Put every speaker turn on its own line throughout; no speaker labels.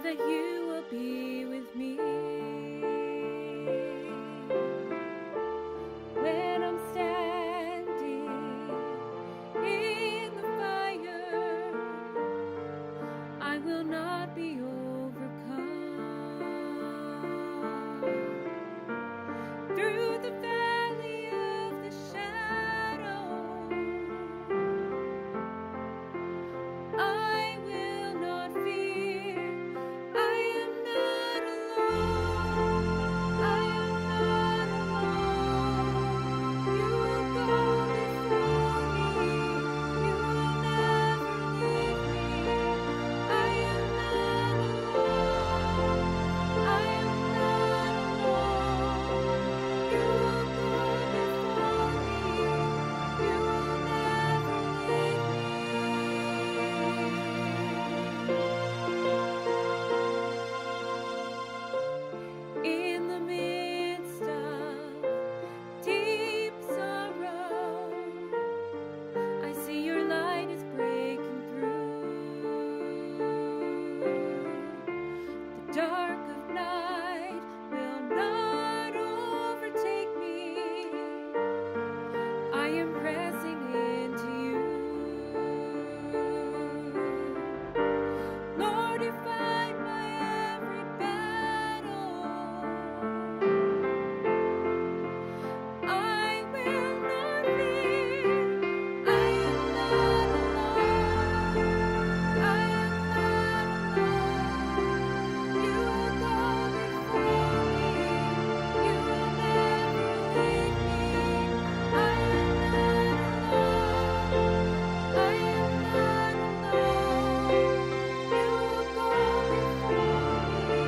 that you will be with me when I'm standing in the fire. I will not be overcome. Through the valley of the shadow, I will not fear. I am not alone. I am not alone. You will go before me. You will never leave me. I am not alone. I am not alone. You will go before me. You will never leave me. In the midst of deep sorrow, I see your light is breaking through. The dark of night will not overtake me. I am pressing into you. Lord, you fight my every battle. I will not fear. I am not alone. I am not alone. You will go before me. You will never leave me. I am not alone. I am not alone. You will go before me.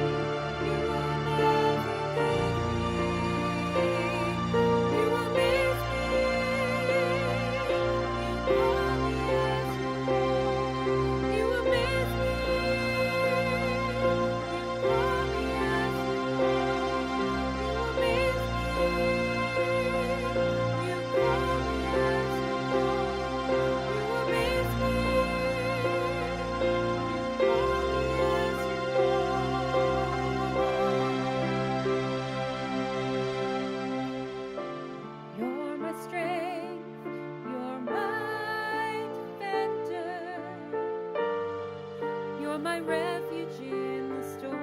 You will never leave me. You will miss me. You call me as your own. You will miss me. You call me as your own. You will miss me. You call me as your own. You will miss me. You call me as your own. You're my strength, you're my defender, you're my refuge in the storm.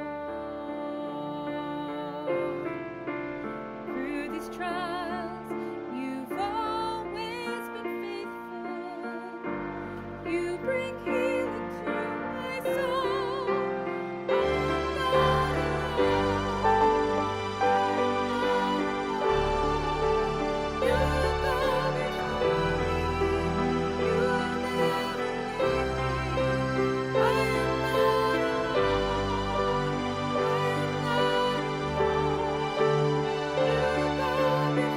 Through these trials, you've always been faithful. You bring healing to my soul. I am not alone. You will go before me. You will never leave me. I am not alone. I am not alone. You will go before me.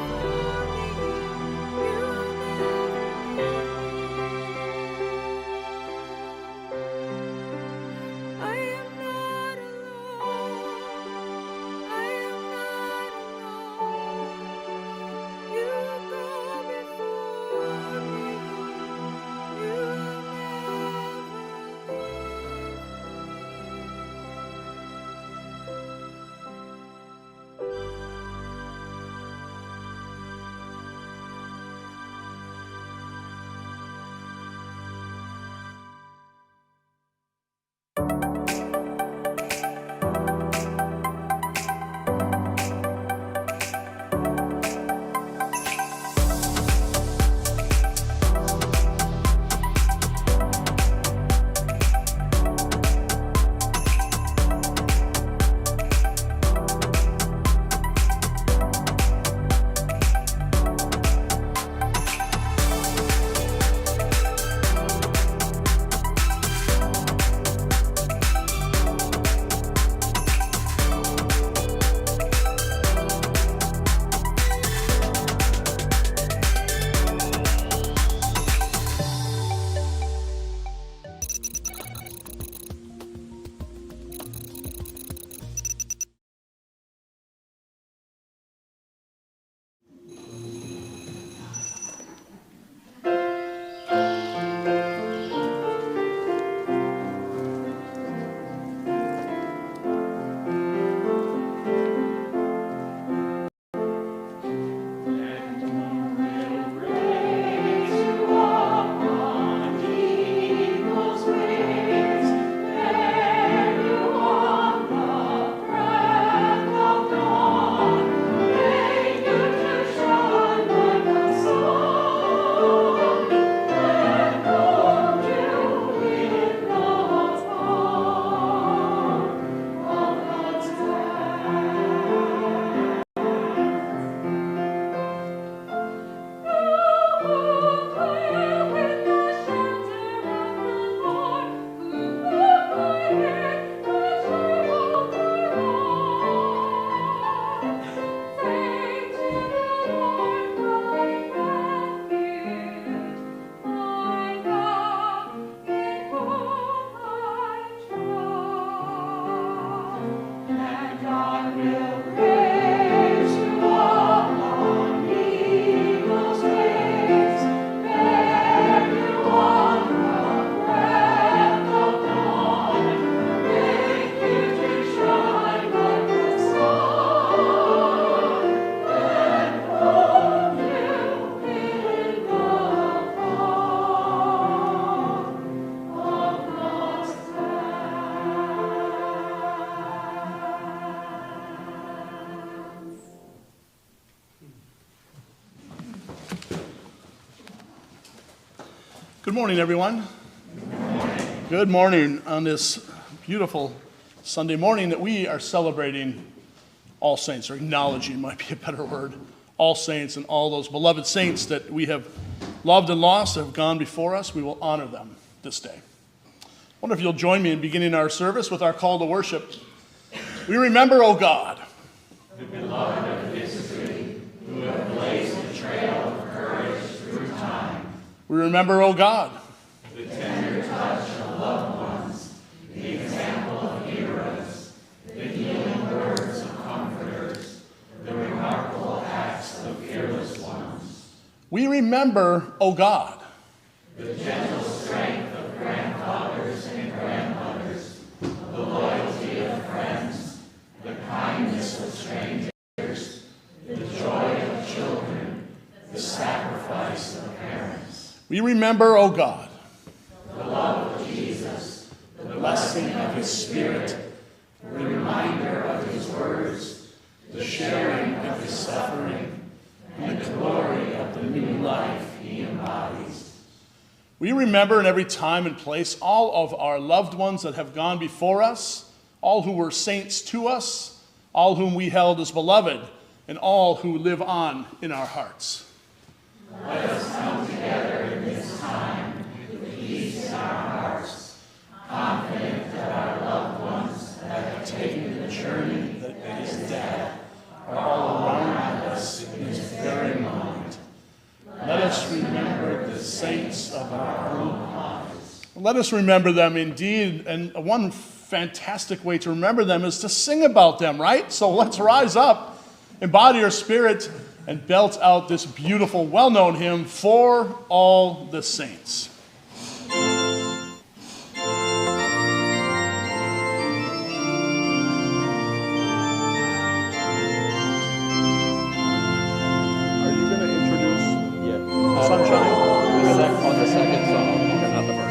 Good morning, everyone. Good morning on this beautiful Sunday morning that we are celebrating All Saints, or acknowledging might be a better word, All Saints and all those beloved saints that we have loved and lost, have gone before us. We will honor them this day. I wonder if you'll join me in beginning our service with our call to worship. We remember, O God,
the beloved of history, who have blazed a trail of courage through time.
we remember, O God,
The tender touch of loved ones, the example of heroes, the healing words of comforters, the remarkable acts of fearless ones.
we remember, O God,
The gentle strength of grandfathers and grandmothers, the loyalty of friends, the kindness of strangers, the joy of children, the sacrifice of parents.
we remember, O God,
The love of Jesus, the blessing of his Spirit, the reminder of his words, the sharing of his suffering, and the glory of the new life he embodies.
we remember in every time and place all of our loved ones that have gone before us, all who were saints to us, all whom we held as beloved, and all who live on in our hearts.
Let us come together in this time with peace in our hearts, confident that our loved ones that have taken the journey that is death are all around us in this very moment.
Let us remember the saints of our own lives. Let us remember them indeed, and one fantastic way to remember them is to sing about them, right? So let's rise up, embody our spirit, and belt out this beautiful, well-known hymn, For All the Saints. Are you going to introduce Sunshine?
On the second song, not the first.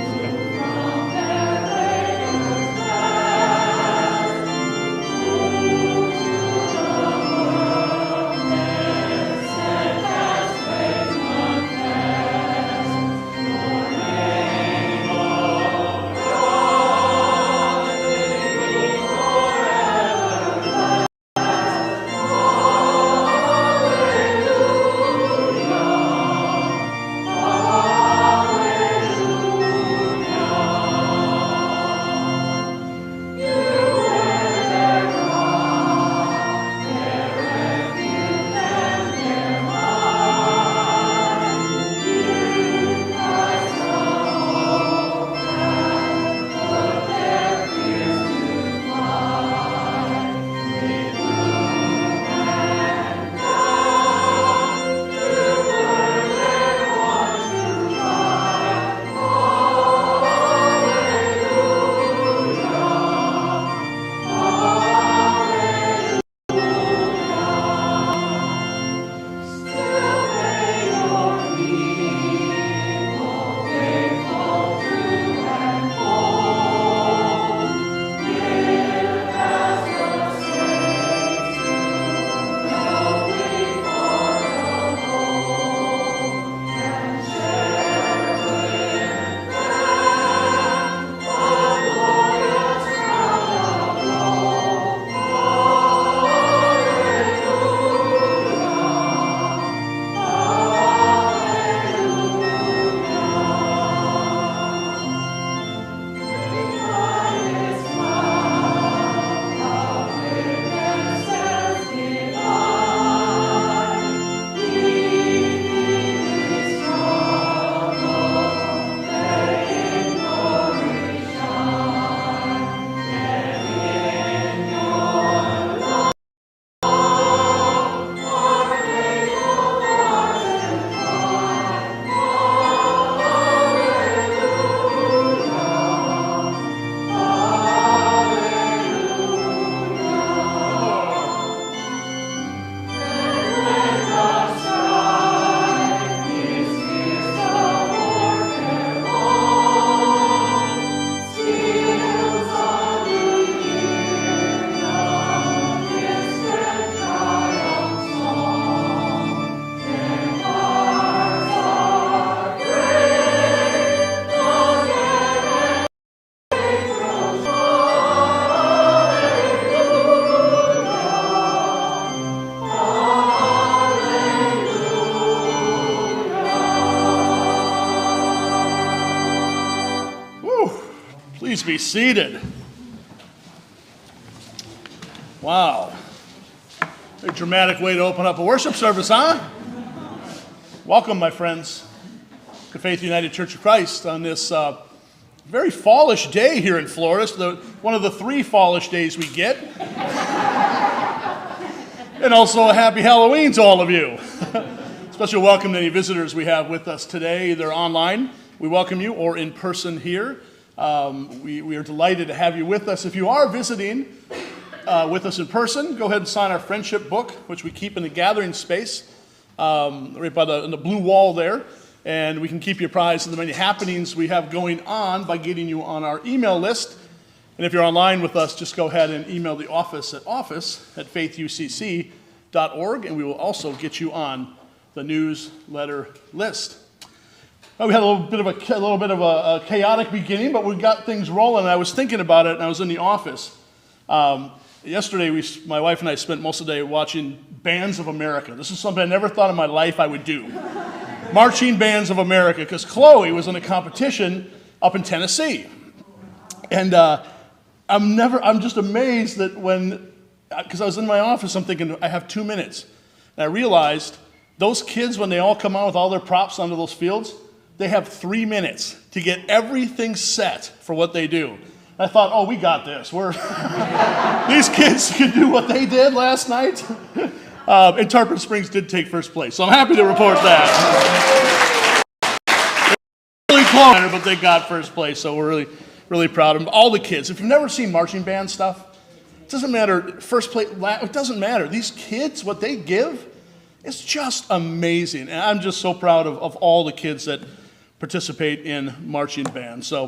Please be seated. Wow. A dramatic way to open up a worship service, huh? Welcome, my friends, to Faith United Church of Christ on this very fallish day here in Florida. It's one of the 3 fallish days we get. And also a happy Halloween to all of you. Special welcome to any visitors we have with us today, either online, we welcome you, or in person here. We are delighted to have you with us. If you are visiting with us in person, go ahead and sign our friendship book, which we keep in the gathering space, right by the blue wall there. And we can keep you apprised of the many happenings we have going on by getting you on our email list. And if you're online with us, just go ahead and email the office at faithucc.org, and we will also get you on the newsletter list. We had a little bit of a chaotic beginning, but we got things rolling. I was thinking about it, and I was in the office. Yesterday, my wife and I spent most of the day watching Bands of America. This is something I never thought in my life I would do. Marching Bands of America, because Chloe was in a competition up in Tennessee. And I'm just amazed that because I was in my office, I'm thinking, I have 2 minutes. And I realized those kids, when they all come out with all their props onto those fields, they have 3 minutes to get everything set for what they do. And I thought, oh, we got this. These kids can do what they did last night. And Tarpon Springs did take first place, so I'm happy to report that. Really close, but they got first place, so we're really, really proud of them. All the kids. If you've never seen marching band stuff, it doesn't matter, first place, it doesn't matter. These kids, what they give, it's just amazing. And I'm just so proud of all the kids that participate in marching band. So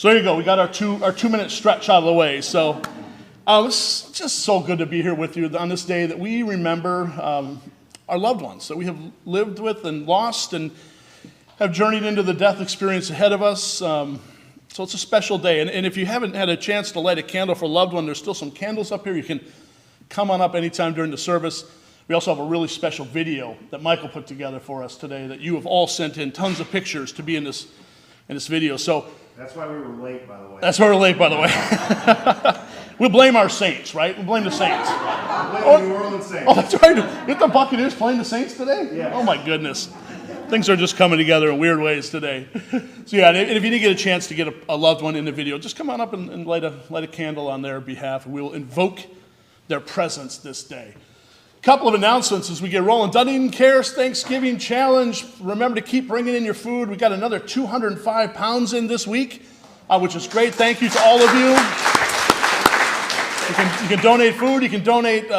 there you go. We got our 2-minute stretch out of the way. So it's just so good to be here with you on this day that we remember our loved ones that we have lived with and lost and have journeyed into the death experience ahead of us. So it's a special day. And if you haven't had a chance to light a candle for a loved one, there's still some candles up here. You can come on up anytime during the service. We also have a really special video that Michael put together for us today that you have all sent in tons of pictures to be in this video. So
that's why we were late, by the way.
That's why we're late, by the way. We'll blame our Saints, right? We'll blame the Saints.
Blame the New Orleans Saints.
Oh, that's right. Aren't the Buccaneers playing the Saints today?
Yeah.
Oh, my goodness. Things are just coming together in weird ways today. So, yeah, and if you didn't get a chance to get a loved one in the video, just come on up and light a candle on their behalf. We will invoke their presence this day. Couple of announcements as we get rolling. Dunedin Cares Thanksgiving Challenge. Remember to keep bringing in your food. We got another 205 pounds in this week, which is great. Thank you to all of you. You can donate food. You can donate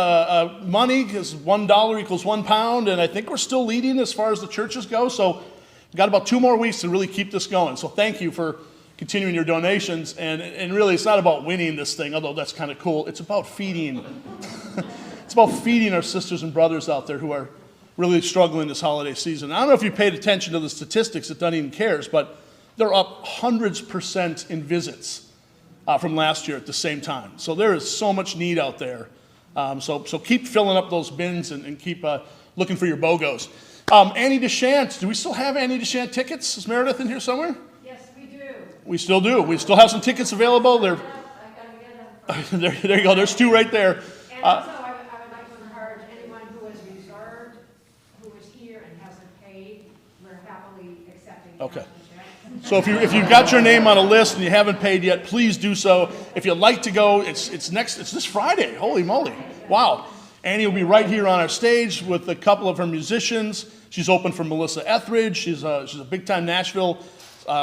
money, because $1 equals 1 pound. And I think we're still leading as far as the churches go. So we've got about 2 more weeks to really keep this going. So thank you for continuing your donations. And really, it's not about winning this thing, although that's kind of cool. It's about feeding. It's about feeding our sisters and brothers out there who are really struggling this holiday season. I don't know if you paid attention to the statistics at Dunedin Cares, but they're up hundreds % in visits from last year at the same time. So there is so much need out there. So keep filling up those bins and keep looking for your BOGOs. Annie Deshant, do we still have Annie Deshant tickets? Is Meredith in here somewhere?
Yes, we do.
We still do. We still have some tickets available. There you go. There's 2 right there.
And also, I would like to encourage anyone who has reserved, who is here and hasn't paid, we're happily accepting.
Okay.
cash and check.
So if you've got your name on a list and you haven't paid yet, please do so. If you'd like to go, it's this Friday. Holy moly. Wow. Annie will be right here on our stage with a couple of her musicians. She's open for Melissa Etheridge. She's a big-time Nashville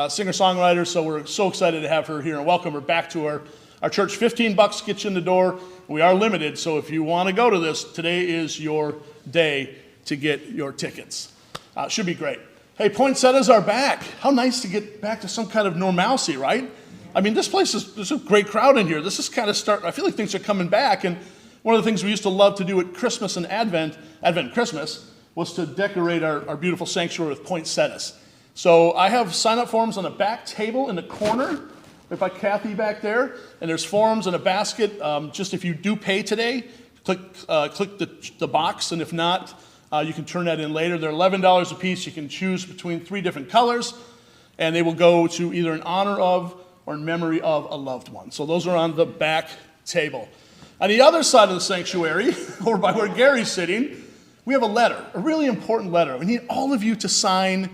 singer-songwriter, so we're so excited to have her here and welcome her back to our church. $15 gets you in the door. We are limited, so if you want to go to this, today is your day to get your tickets. Should be great. Hey, poinsettias are back. How nice to get back to some kind of normalcy, right? I mean, there's a great crowd in here. This is kind of starting, I feel like things are coming back, and one of the things we used to love to do at Christmas and Advent Christmas, was to decorate our beautiful sanctuary with poinsettias. So I have sign-up forms on the back table in the corner, right by Kathy back there, and there's forms in a basket. Just if you do pay today, click the box, and if not, you can turn that in later. They're $11 a piece. You can choose between 3 different colors, and they will go to either in honor of or in memory of a loved one. So those are on the back table. On the other side of the sanctuary, over by where Gary's sitting, we have a letter, a really important letter. We need all of you to sign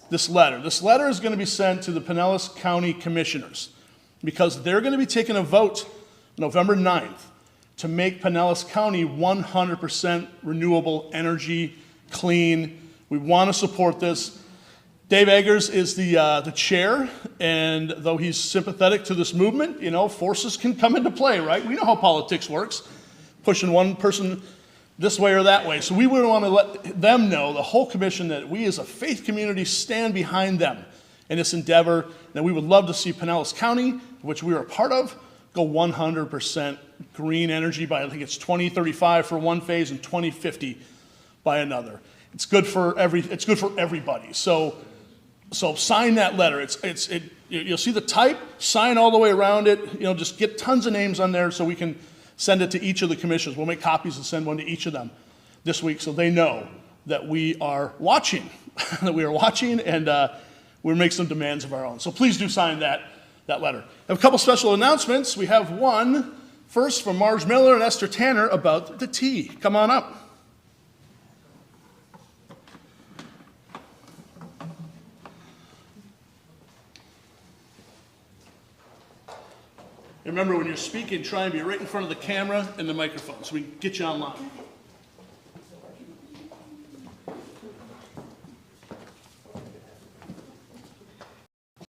this letter. This letter is going to be sent to the Pinellas County Commissioners because they're going to be taking a vote November 9th to make Pinellas County 100% renewable energy, clean. We want to support this. Dave Eggers is the chair, and though he's sympathetic to this movement, forces can come into play, right? We know how politics works, pushing one person this way or that way. So we would want to let them know, the whole commission, that we as a faith community stand behind them in this endeavor, that we would love to see Pinellas County, which we are a part of, go 100% green energy by, I think it's 2035 for one phase and 2050 by another. It's good for everybody. So sign that letter. You'll see the type, sign all the way around it. Just get tons of names on there so we can send it to each of the commissioners. We'll make copies and send one to each of them this week so they know that we are watching, and we'll make some demands of our own. So please do sign that letter. I have a couple special announcements. We have one first from Marge Miller and Esther Tanner about the tea. Come on up. Remember, when you're speaking, try and be right in front of the camera and the microphone so we can get you online.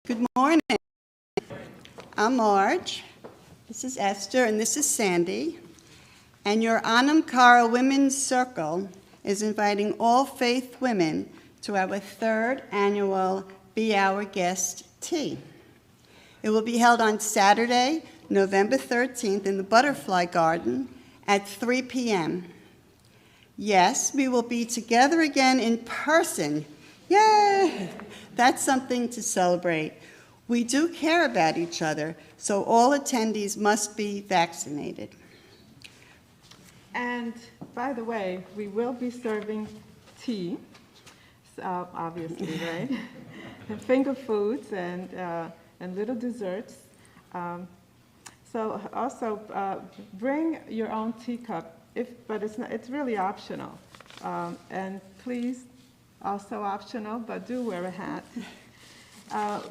Good morning. I'm Marge. This is Esther, and this is Sandy. And your Anam Cara Women's Circle is inviting all faith women to our third annual Be Our Guest Tea. It will be held on Saturday, November 13th in the Butterfly Garden at 3 p.m. Yes, we will be together again in person. Yay! That's something to celebrate. We do care about each other, so all attendees must be vaccinated.
And by the way, we will be serving tea, obviously, right? And finger foods and little desserts. So also bring your own teacup, but it's really optional. And please, also optional, but do wear a hat.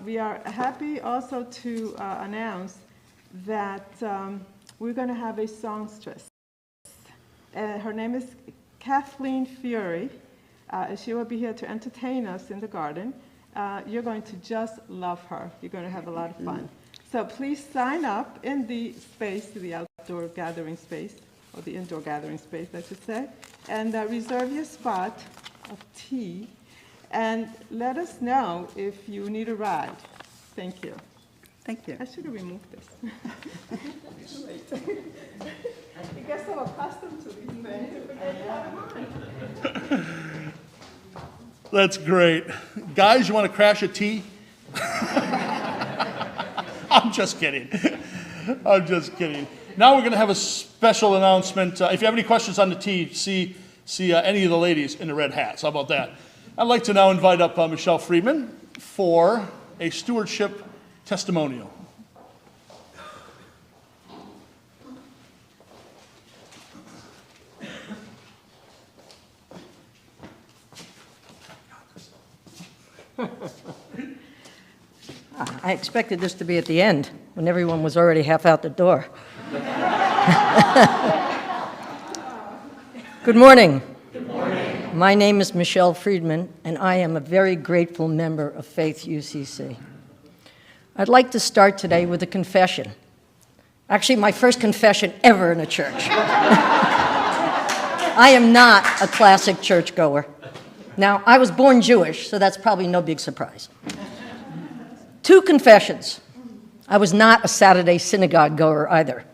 We are happy also to announce that we're going to have a songstress. Her name is Kathleen Fury. She will be here to entertain us in the garden. You're going to just love her. You're going to have a lot of fun. So please sign up in the space, the outdoor gathering space, or the indoor gathering space, I should say, and reserve your spot of tea, and let us know if you need a ride. Thank you.
Thank you.
I should have removed this. Too late. You get so accustomed to these things, you forget you have them on.
That's great. Guys, you want to crash a tea? I'm just kidding. I'm just kidding. Now we're going to have a special announcement. If you have any questions on the tea, see any of the ladies in the red hats. How about that? I'd like to now invite up Michelle Friedman for a stewardship testimonial.
I expected this to be at the end, when everyone was already half out the door. Good morning. Good morning. My name is Michelle Friedman, and I am a very grateful member of Faith UCC. I'd like to start today with a confession. Actually, my first confession ever in a church. I am not a classic churchgoer. Now, I was born Jewish, so that's probably no big surprise. 2 confessions. I was not a Saturday synagogue goer either.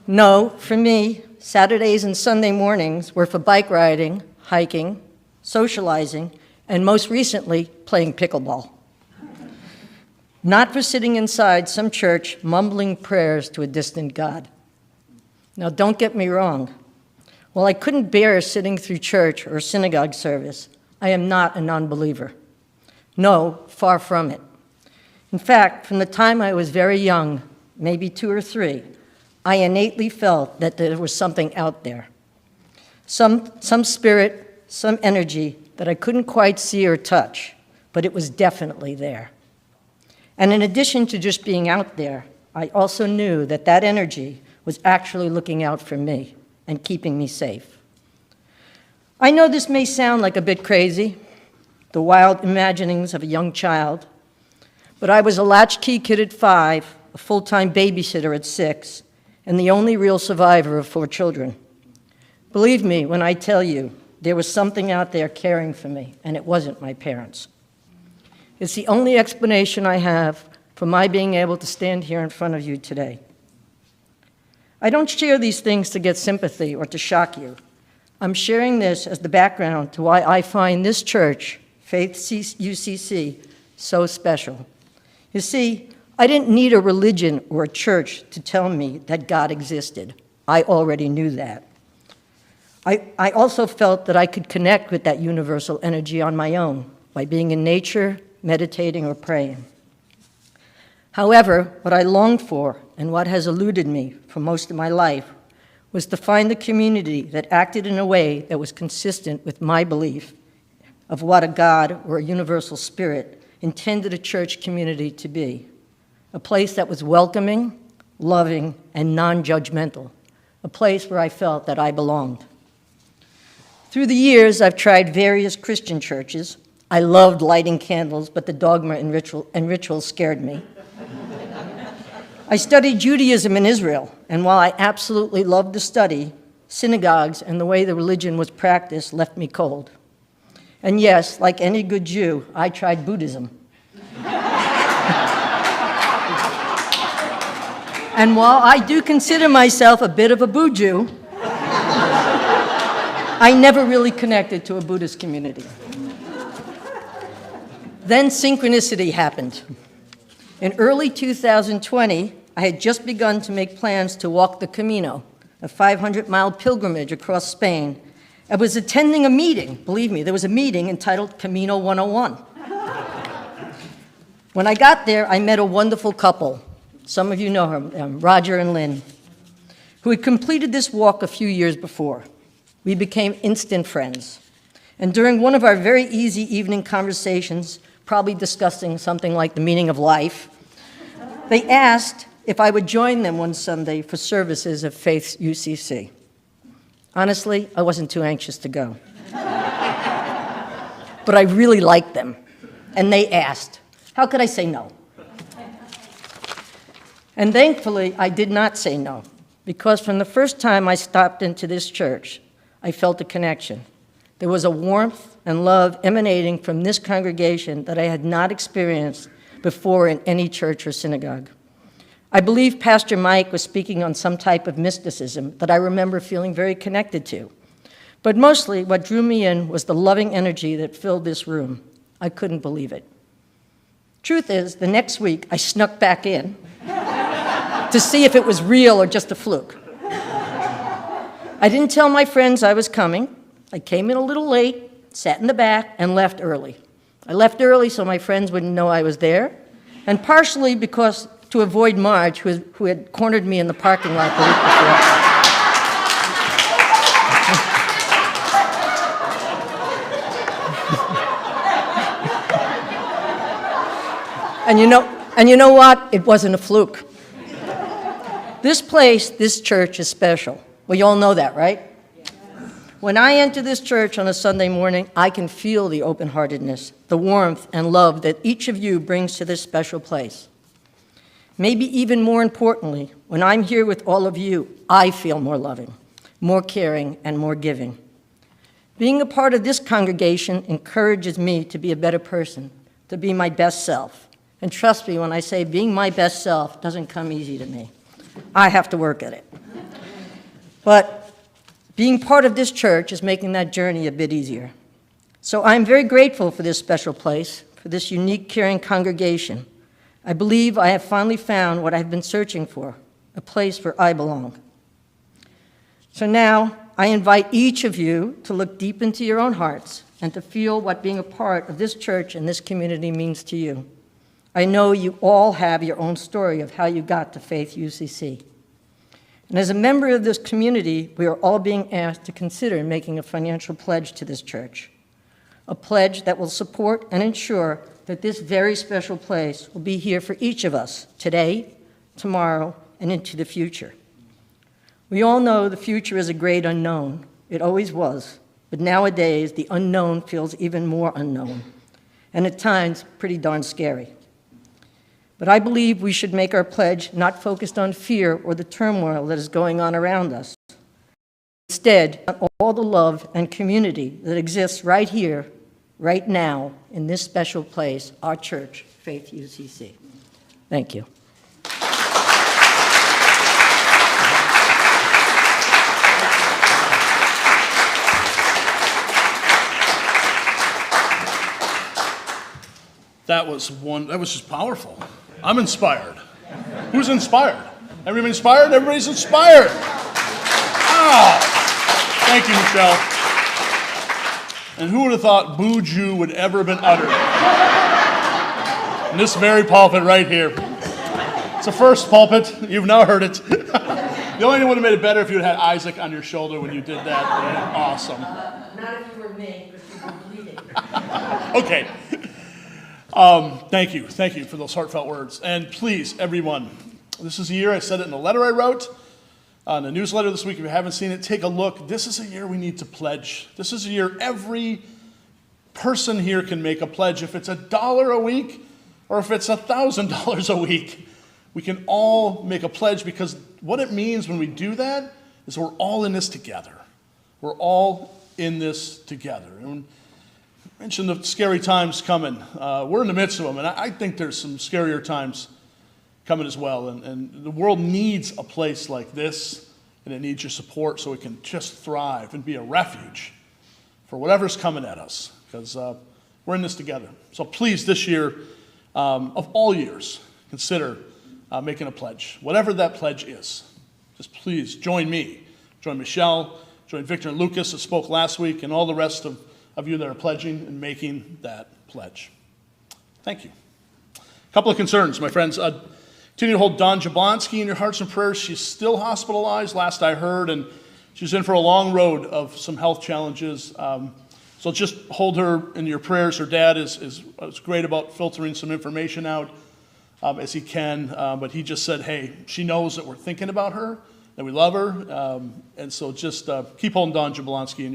No, for me, Saturdays and Sunday mornings were for bike riding, hiking, socializing, and most recently, playing pickleball. Not for sitting inside some church mumbling prayers to a distant God. Now, don't get me wrong. While I couldn't bear sitting through church or synagogue service, I am not a non-believer. No, far from it. In fact, from the time I was very young, maybe 2 or 3, I innately felt that there was something out there. Some spirit, some energy that I couldn't quite see or touch, but it was definitely there. And in addition to just being out there, I also knew that that energy was actually looking out for me and keeping me safe. I know this may sound like a bit crazy, the wild imaginings of a young child, but I was a latchkey kid at 5, a full-time babysitter at 6, and the only real survivor of 4 children. Believe me when I tell you, there was something out there caring for me, and it wasn't my parents. It's the only explanation I have for my being able to stand here in front of you today. I don't share these things to get sympathy or to shock you. I'm sharing this as the background to why I find this church, Faith UCC, so special. You see, I didn't need a religion or a church to tell me that God existed. I already knew that. I also felt that I could connect with that universal energy on my own by being in nature, meditating, or praying. However, what I longed for and what has eluded me for most of my life was to find a community that acted in a way that was consistent with my belief of what a God or a universal spirit intended a church community to be. A place that was welcoming, loving, and non-judgmental. A place where I felt that I belonged. Through the years, I've tried various Christian churches. I loved lighting candles, but the dogma and rituals scared me. I studied Judaism in Israel, and while I absolutely loved the study, synagogues and the way the religion was practiced left me cold. And yes, like any good Jew, I tried Buddhism. And while I do consider myself a bit of a Boo Jew, I never really connected to a Buddhist community. Then synchronicity happened. In early 2020, I had just begun to make plans to walk the Camino, a 500-mile pilgrimage across Spain. I was attending a meeting. Believe me, there was a meeting entitled Camino 101. When I got there, I met a wonderful couple. Some of you know them, Roger and Lynn, who had completed this walk a few years before. We became instant friends. And during one of our very easy evening conversations, probably discussing something like the meaning of life, they asked if I would join them one Sunday for services at Faith UCC. Honestly, I wasn't too anxious to go. But I really liked them, and they asked. How could I say no? And thankfully, I did not say no, because from the first time I stopped into this church, I felt a connection. There was a warmth and love emanating from this congregation that I had not experienced before in any church or synagogue. I believe Pastor Mike was speaking on some type of mysticism that I remember feeling very connected to. But mostly what drew me in was the loving energy that filled this room. I couldn't believe it. Truth is, the next week I snuck back in to see if it was real or just a fluke. I didn't tell my friends I was coming. I came in a little late, sat in the back, and left early. I left early so my friends wouldn't know I was there, and partially because to avoid Marge, who had cornered me in the parking lot the week before. And you know what? It wasn't a fluke. This place, this church is special. Well, you all know that, right? When I enter this church on a Sunday morning, I can feel the open-heartedness, the warmth and love that each of you brings to this special place. Maybe even more importantly, when I'm here with all of you, I feel more loving, more caring, and more giving. Being a part of this congregation encourages me to be a better person, to be my best self. And trust me when I say being my best self doesn't come easy to me. I have to work at it. But being part of this church is making that journey a bit easier. So I'm very grateful for this special place, for this unique, caring congregation. I believe I have finally found what I've been searching for, a place where I belong. So now, I invite each of you to look deep into your own hearts and to feel what being a part of this church and this community means to you. I know you all have your own story of how you got to Faith UCC. And as a member of this community, we are all being asked to consider making a financial pledge to this church, a pledge that will support and ensure that this very special place will be here for each of us today, tomorrow, and into the future. We all know the future is a great unknown. It always was, but nowadays the unknown feels even more unknown, and at times pretty darn scary. But I believe we should make our pledge not focused on fear or the turmoil that is going on around us. Instead, on all the love and community that exists right here, right now, in this special place, our church, Faith UCC. Thank you.
That was just powerful. I'm inspired. Who's inspired? Everybody inspired? Everybody's inspired. Wow. Thank you, Michelle. And who would have thought Boo Jew would ever have been uttered? In this very pulpit right here. It's the first pulpit. You've now heard it. The only thing would have made it better if you had Isaac on your shoulder when you did that. Awesome.
Not if you were me, because you were bleeding.
Okay. Thank you for those heartfelt words. And please, everyone, this is a year, I said it in the letter I wrote, on the newsletter this week, if you haven't seen it, take a look. This is a year we need to pledge. This is a year every person here can make a pledge. If it's $1 a week, or if it's $1,000 a week, we can all make a pledge, because what it means when we do that is we're all in this together. We're all in this together. And mentioned the scary times coming. We're in the midst of them, and I think there's some scarier times coming as well. And the world needs a place like this, and it needs your support so it can just thrive and be a refuge for whatever's coming at us, because we're in this together. So please, this year, of all years, consider making a pledge, whatever that pledge is. Just please join me, join Michelle, join Victor and Lucas that spoke last week, and all the rest of you that are pledging and making that pledge. Thank you. A couple of concerns, my friends. Continue to hold Dawn Jablonski in your hearts and prayers. She's still hospitalized, last I heard, and she's in for a long road of some health challenges. So just hold her in your prayers. Her dad is great about filtering some information out as he can, but he just said, hey, she knows that we're thinking about her, that we love her, and so just keep holding Dawn Jablonski in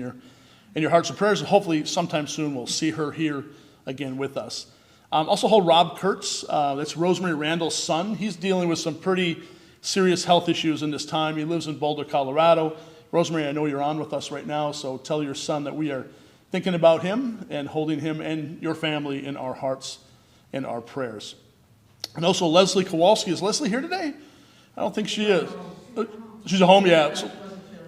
your hearts and prayers, and hopefully sometime soon we'll see her here again with us. Also hold Rob Kurtz, that's Rosemary Randall's son. He's dealing with some pretty serious health issues in this time. He lives in Boulder, Colorado. Rosemary, I know you're on with us right now, so tell your son that we are thinking about him and holding him and your family in our hearts and our prayers. And also Leslie Kowalski. Is Leslie here today? I don't think she is. She's at home, yeah.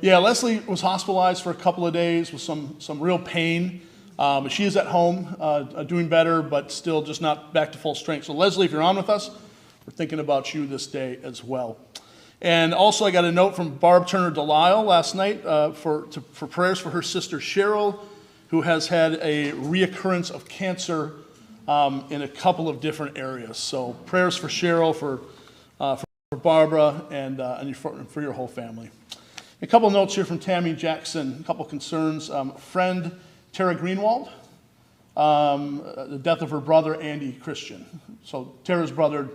Yeah, Leslie was hospitalized for a couple of days with some real pain. She is at home, doing better, but still just not back to full strength. So Leslie, if you're on with us, we're thinking about you this day as well. And also I got a note from Barb Turner Delisle last night for prayers for her sister Cheryl, who has had a reoccurrence of cancer in a couple of different areas. So prayers for Cheryl, for Barbara, and for your whole family. A couple of notes here from Tammy Jackson, a couple of concerns. Friend Tara Greenwald, the death of her brother Andy Christian. So Tara's brother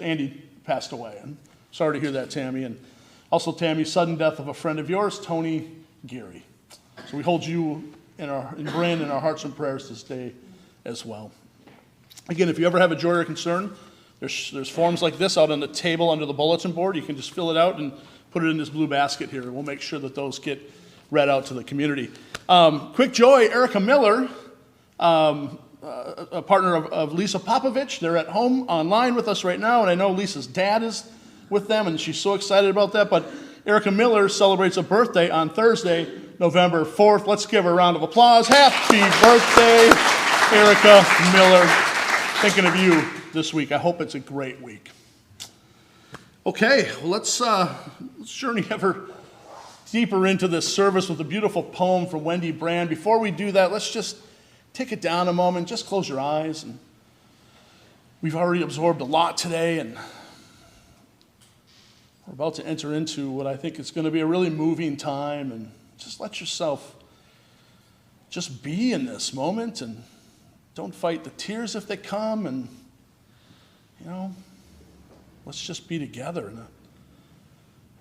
Andy passed away. And sorry to hear that, Tammy. And also Tammy, sudden death of a friend of yours, Tony Geary. So we hold you and Bryn in our hearts and prayers this day as well. Again, if you ever have a joy or concern, there's forms like this out on the table under the bulletin board. You can just fill it out and put it in this blue basket here. We'll make sure that those get read out to the community. Quick joy, Erica Miller, a partner of Lisa Popovich. They're at home online with us right now, and I know Lisa's dad is with them, and she's so excited about that. But Erica Miller celebrates a birthday on Thursday, November 4th. Let's give her a round of applause. Happy birthday, Erica Miller. Thinking of you this week. I hope it's a great week. Okay, well, let's journey ever deeper into this service with a beautiful poem from Wendy Brand. Before we do that, let's just take it down a moment. Just close your eyes and We've already absorbed a lot today, and we're about to enter into what I think is going to be a really moving time, and just let yourself just be in this moment, and don't fight the tears if they come, and, let's just be together in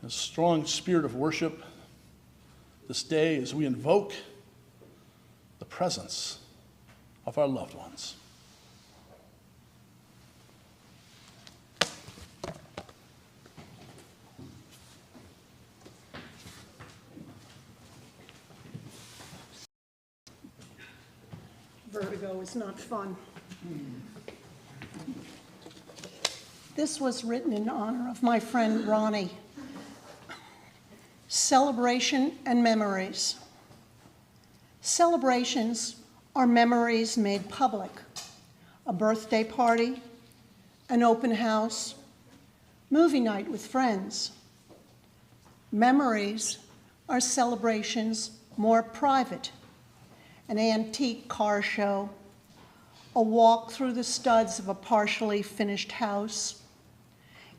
a strong spirit of worship this day as we invoke the presence of our loved ones.
Vertigo is not fun. This was written in honor of my friend Ronnie. Celebration and memories. Celebrations are memories made public. A birthday party, an open house, movie night with friends. Memories are celebrations more private. An antique car show, a walk through the studs of a partially finished house,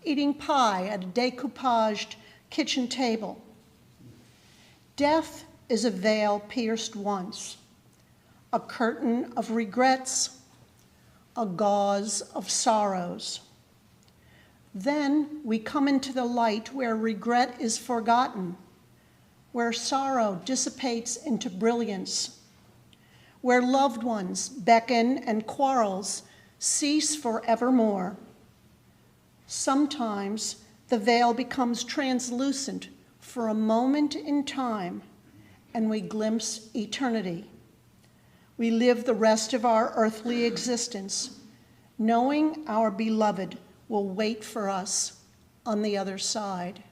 eating pie at a decoupaged kitchen table. Death is a veil pierced once, a curtain of regrets, a gauze of sorrows. Then we come into the light where regret is forgotten, where sorrow dissipates into brilliance, where loved ones beckon and quarrels cease forevermore. Sometimes the veil becomes translucent for a moment in time, and we glimpse eternity. We live the rest of our earthly existence, knowing our beloved will wait for us on the other side.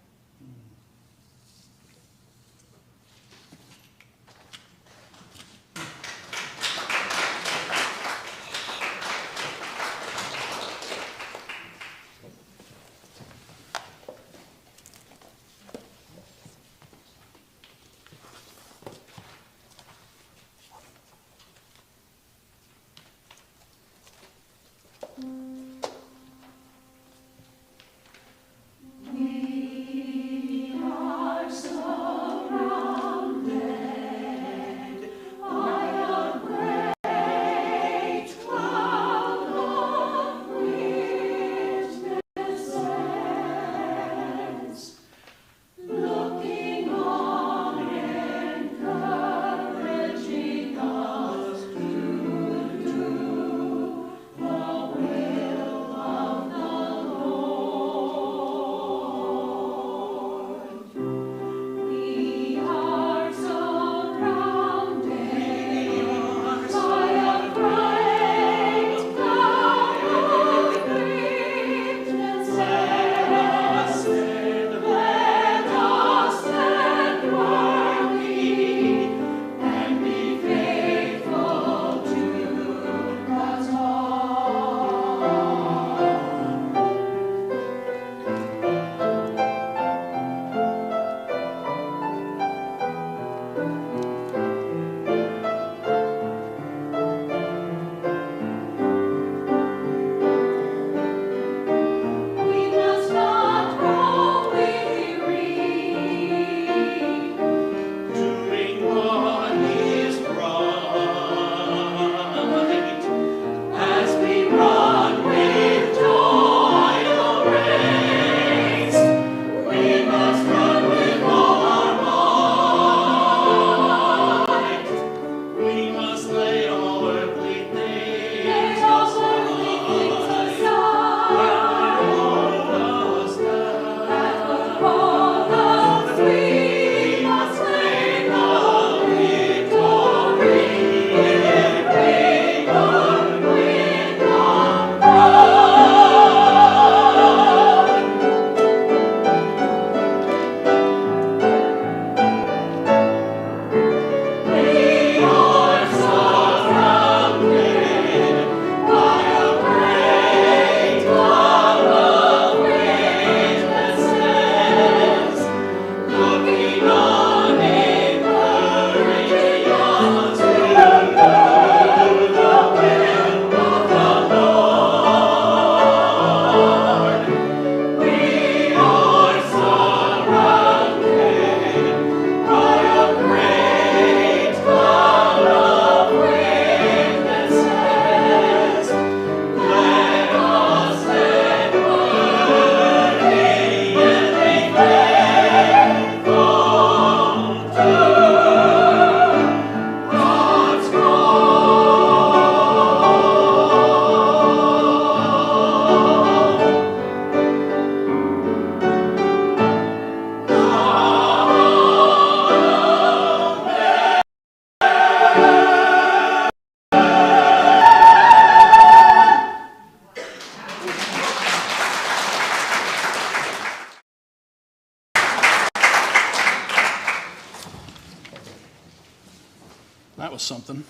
something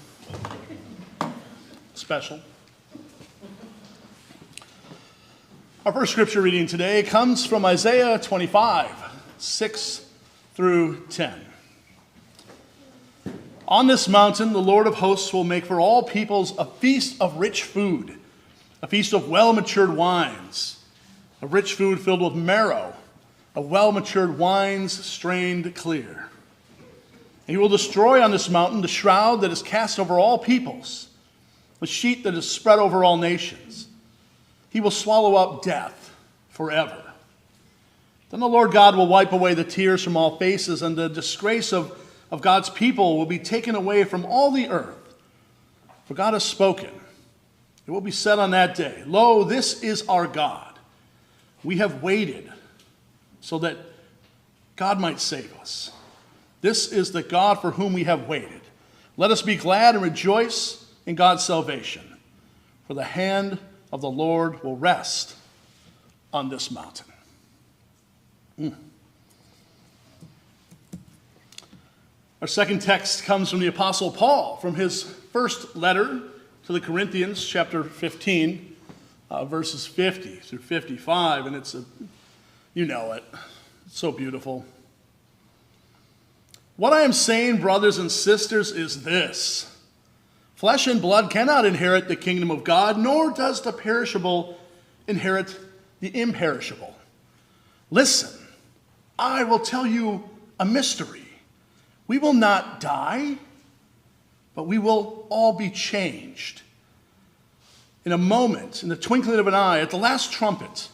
special. Our first scripture reading today comes from Isaiah 25, 6 through 10. On this mountain, the Lord of hosts will make for all peoples a feast of rich food, a feast of well-matured wines, a rich food filled with marrow, of well-matured wines strained clear. And he will destroy on this mountain the shroud that is cast over all peoples, the sheet that is spread over all nations. He will swallow up death forever. Then the Lord God will wipe away the tears from all faces, and the disgrace of God's people will be taken away from all the earth. For God has spoken. It will be said on that day, "Lo, this is our God. We have waited so that God might save us. This is the God for whom we have waited. Let us be glad and rejoice in God's salvation. For the hand of the Lord will rest on this mountain." Our second text comes from the Apostle Paul, from his first letter to the Corinthians, chapter 15, verses 50 through 55, and you know it. It's so beautiful. "What I am saying, brothers and sisters, is this: flesh and blood cannot inherit the kingdom of God, nor does the perishable inherit the imperishable. Listen, I will tell you a mystery. We will not die, but we will all be changed. In a moment, in the twinkling of an eye, at the last trumpet.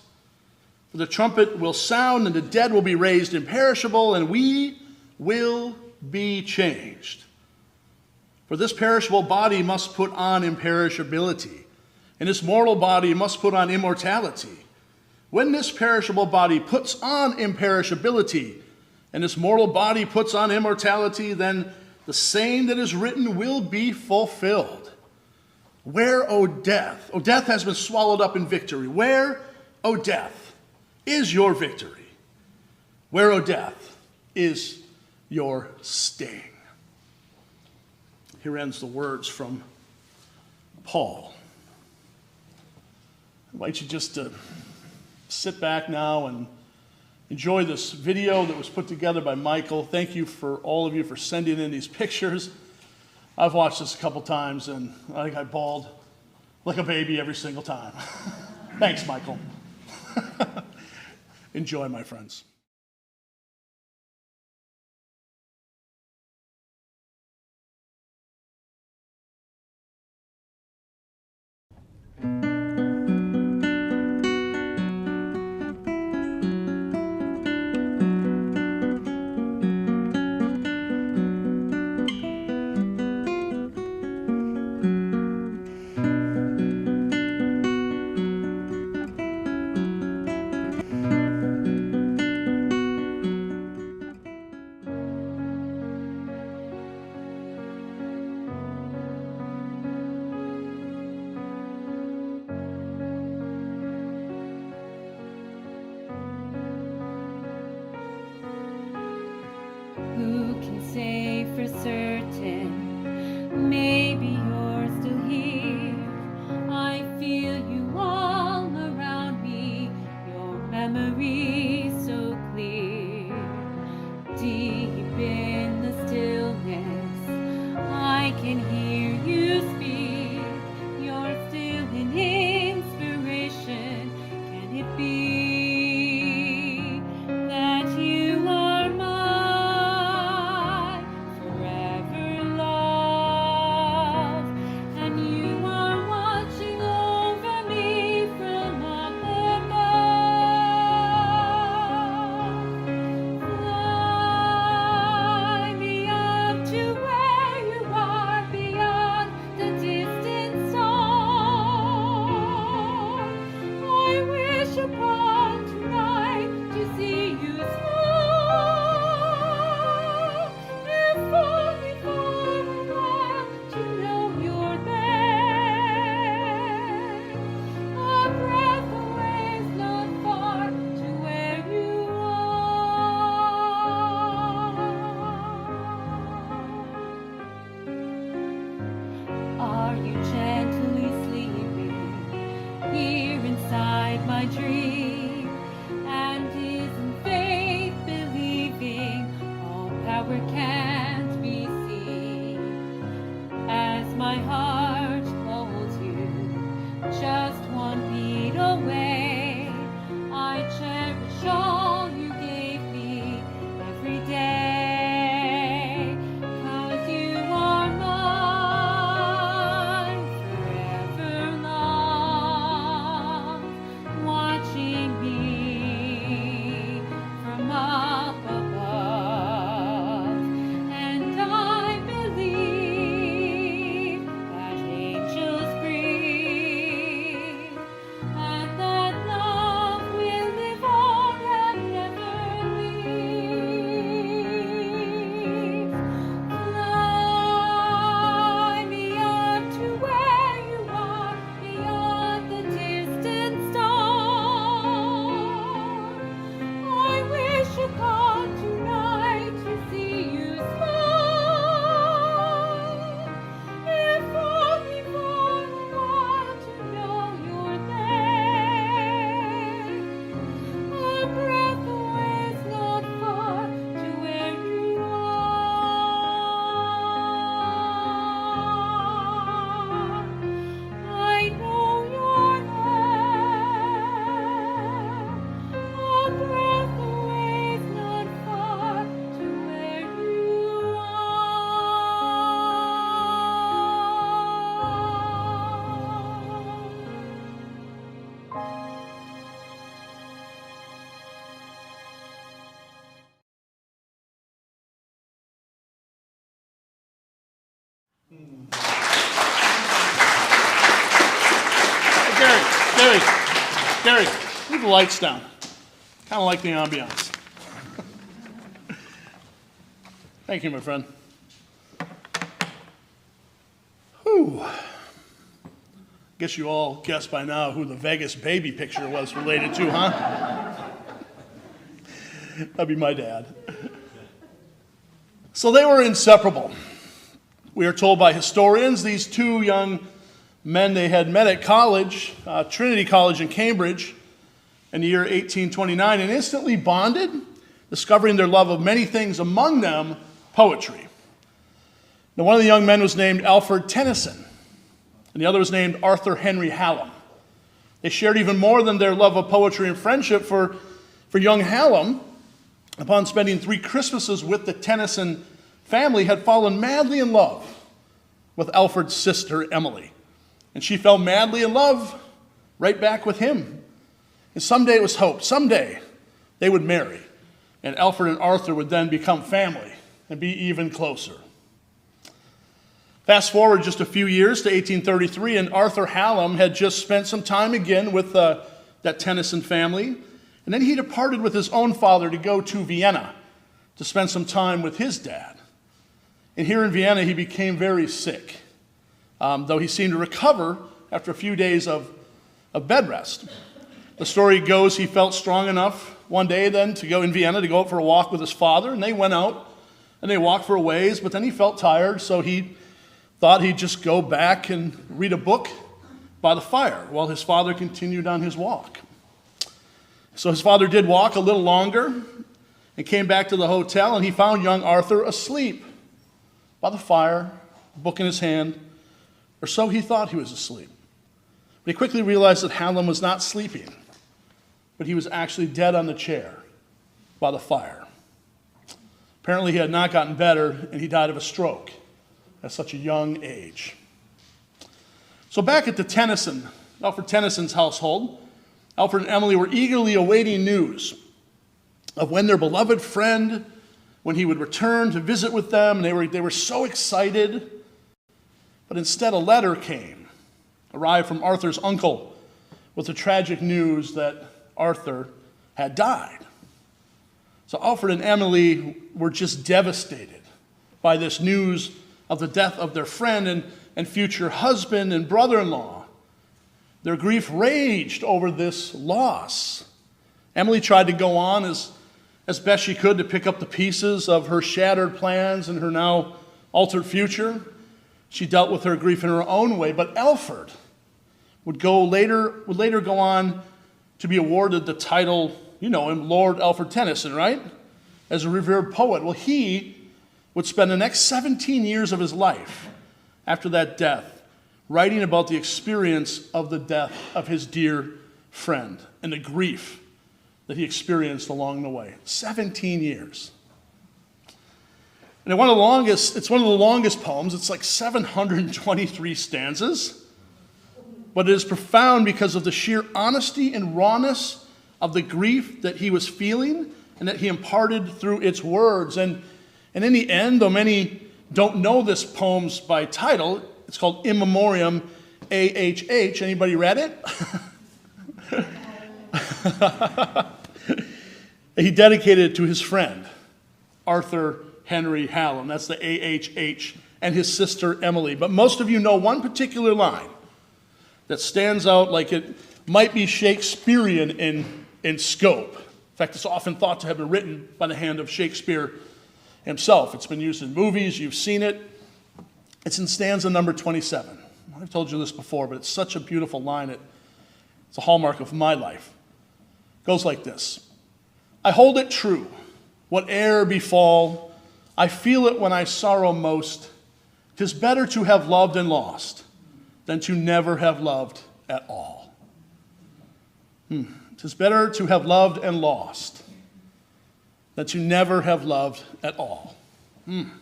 For the trumpet will sound, and the dead will be raised imperishable, and we will be changed. For this perishable body must put on imperishability, and this mortal body must put on immortality. When this perishable body puts on imperishability, and this mortal body puts on immortality, then the saying that is written will be fulfilled. Where, O death? O death has been swallowed up in victory. Where, O death, is your victory? Where, O death, is your sting?" Here ends the words from Paul. I invite you just to sit back now and enjoy this video that was put together by Michael. Thank you for all of you for sending in these pictures. I've watched this a couple times, and I think I bawled like a baby every single time. Thanks, Michael. Enjoy, my friends.
Who can say for certain? Maybe you're still here. I feel you all around me, your memory so clear. Deep in the stillness, I can hear you speak. You're still an inspiration. Can it be that you are my forever love, and you are watching over me from up above? my dream, and is in faith believing all power can't be seen. As my heart holds you just 1 beat away, I cherish all you gave me every day, 'cause you are mine forever long, watching me from up above. And I believe that angels breathe, and that love will live on and never leave. Fly me up to where you are, beyond the distant star. I wish upon tonight to see you smile, if only for a while to know you're there. A breath away is not far to where you are. I know you're there. A breath away is not far to where you are.
Gary, leave the lights down. Kind of like the ambiance. Thank you, my friend. Whew. Guess you all guessed by now who the Vegas baby picture was related to, huh? That'd be my dad. So they were inseparable. We are told by historians these two young men, they had met at college, Trinity College in Cambridge, in the year 1829, and instantly bonded, discovering their love of many things, among them poetry. Now, one of the young men was named Alfred Tennyson, and the other was named Arthur Henry Hallam. They shared even more than their love of poetry and friendship, for young Hallam, upon spending 3 Christmases with the Tennyson family, had fallen madly in love with Alfred's sister, Emily. And she fell madly in love right back with him. And someday it was hoped, someday they would marry, and Alfred and Arthur would then become family and be even closer. Fast forward just a few years to 1833, and Arthur Hallam had just spent some time again with that Tennyson family, and then he departed with his own father to go to Vienna to spend some time with his dad. And here in Vienna, he became very sick, though he seemed to recover after a few days of bed rest. The story goes he felt strong enough one day then to go in Vienna to go out for a walk with his father, and they went out and they walked for a ways, but then he felt tired, so he thought he'd just go back and read a book by the fire while his father continued on his walk. So his father did walk a little longer and came back to the hotel, and he found young Arthur asleep by the fire, a book in his hand, or so he thought he was asleep. But he quickly realized that Hallam was not sleeping, but he was actually dead on the chair by the fire. Apparently he had not gotten better, and he died of a stroke at such a young age. So back at the Alfred Tennyson's household, Alfred and Emily were eagerly awaiting news of when their beloved friend, when he would return to visit with them. They were so excited. But instead a letter arrived from Arthur's uncle with the tragic news that Arthur had died. So Alfred and Emily were just devastated by this news of the death of their friend and future husband and brother-in-law. Their grief raged over this loss. Emily tried to go on as best she could to pick up the pieces of her shattered plans and her now altered future. She dealt with her grief in her own way, but Alfred would later go on to be awarded the title, you know him, Lord Alfred Tennyson, right? As a revered poet. Well, he would spend the next 17 years of his life after that death writing about the experience of the death of his dear friend and the grief that he experienced along the way. 17 years. And it's one of the longest poems. It's like 723 stanzas. But it is profound because of the sheer honesty and rawness of the grief that he was feeling and that he imparted through its words. And in the end, though many don't know this poem's by title, it's called In Memoriam AHH. Anybody read it? He dedicated it to his friend, Arthur Henry Hallam. That's the AHH, and his sister Emily. But most of you know one particular line that stands out like it might be Shakespearean in scope. In fact, it's often thought to have been written by the hand of Shakespeare himself. It's been used in movies, you've seen it. It's in stanza number 27. I've told you this before, but it's such a beautiful line. It's a hallmark of my life. It goes like this. I hold it true, whate'er befall, I feel it when I sorrow most. 'Tis better to have loved and lost than to never have loved at all. 'Tis better to have loved and lost than to never have loved at all. In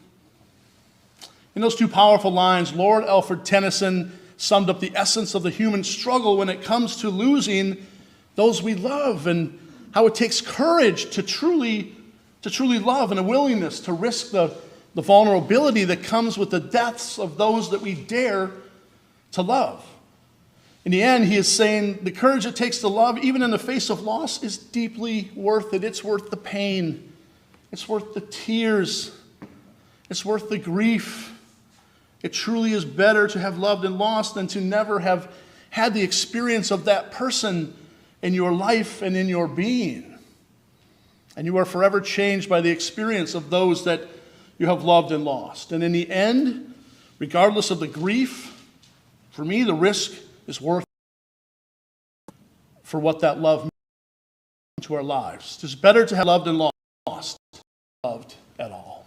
those two powerful lines, Lord Alfred Tennyson summed up the essence of the human struggle when it comes to losing those we love, and how it takes courage to truly love, and a willingness to risk the vulnerability that comes with the deaths of those that we dare to love. In the end, he is saying the courage it takes to love, even in the face of loss, is deeply worth it. It's worth the pain. It's worth the tears. It's worth the grief. It truly is better to have loved and lost than to never have had the experience of that person in your life and in your being. And you are forever changed by the experience of those that you have loved and lost. And in the end, regardless of the grief, for me, the risk is worth it for what that love means to our lives. It is better to have loved and lost than loved at all.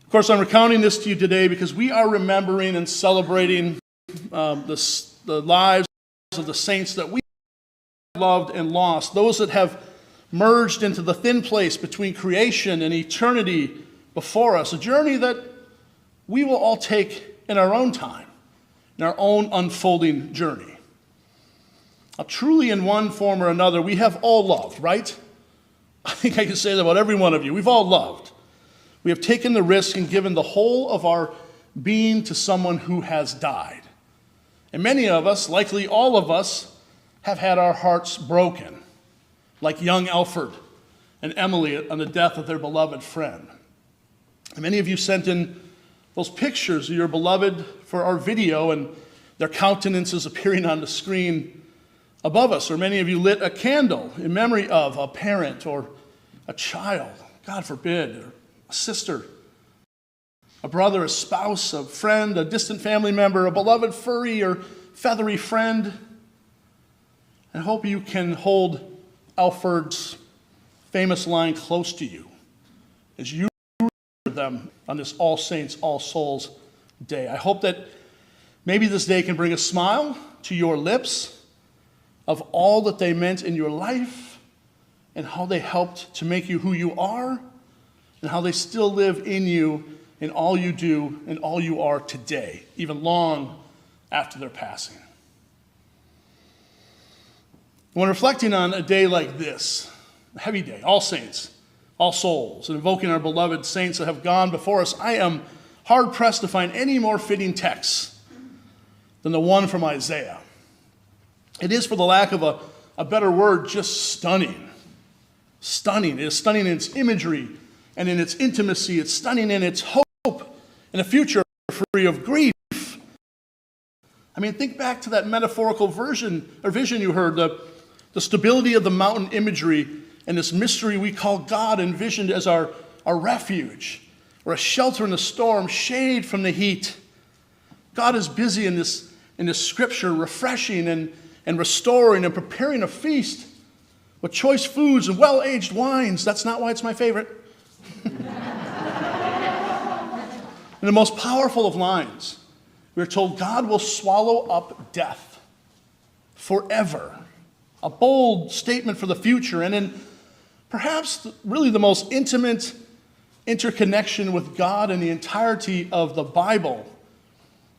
Of course, I'm recounting this to you today because we are remembering and celebrating the lives of the saints that we loved and lost, those that have merged into the thin place between creation and eternity before us, a journey that we will all take in our own time, in our own unfolding journey. Now, truly, in one form or another, we have all loved, right? I think I can say that about every one of you. We've all loved. We have taken the risk and given the whole of our being to someone who has died. And many of us, likely all of us, have had our hearts broken, like young Alfred and Emily on the death of their beloved friend. And many of you sent in those pictures of your beloved for our video, and their countenances appearing on the screen above us. Or many of you lit a candle in memory of a parent or a child, God forbid, or a sister, a brother, a spouse, a friend, a distant family member, a beloved furry or feathery friend. And I hope you can hold Alfred's famous line close to you as you remember them on this All Saints, All Souls Day. I hope that maybe this day can bring a smile to your lips of all that they meant in your life and how they helped to make you who you are and how they still live in you in all you do and all you are today, even long after their passing. When reflecting on a day like this, a heavy day, All Saints, All Souls, and invoking our beloved saints that have gone before us, I am hard-pressed to find any more fitting text than the one from Isaiah. It is, for the lack of a better word, just stunning. Stunning. It is stunning in its imagery and in its intimacy. It's stunning in its hope and a future free of grief. I mean, think back to that metaphorical vision you heard, the stability of the mountain imagery and this mystery we call God, envisioned as our refuge, or a shelter in the storm, shade from the heat. God is busy in this scripture, refreshing and and restoring and preparing a feast with choice foods and well-aged wines. That's not why it's my favorite. In the most powerful of lines, we are told God will swallow up death forever. A bold statement for the future, and in perhaps really the most intimate interconnection with God in the entirety of the Bible.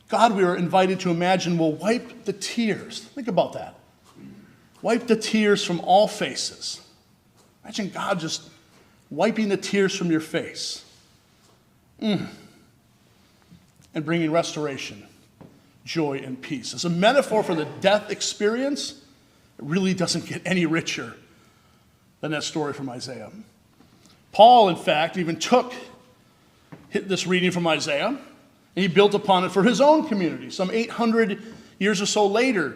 God, we are invited to imagine, will wipe the tears. Think about that. Wipe the tears from all faces. Imagine God just wiping the tears from your face. And bringing restoration, joy, and peace. As a metaphor for the death experience, it really doesn't get any richer than that story from Isaiah. Paul, in fact, even took this reading from Isaiah, and he built upon it for his own community, some 800 years or so later,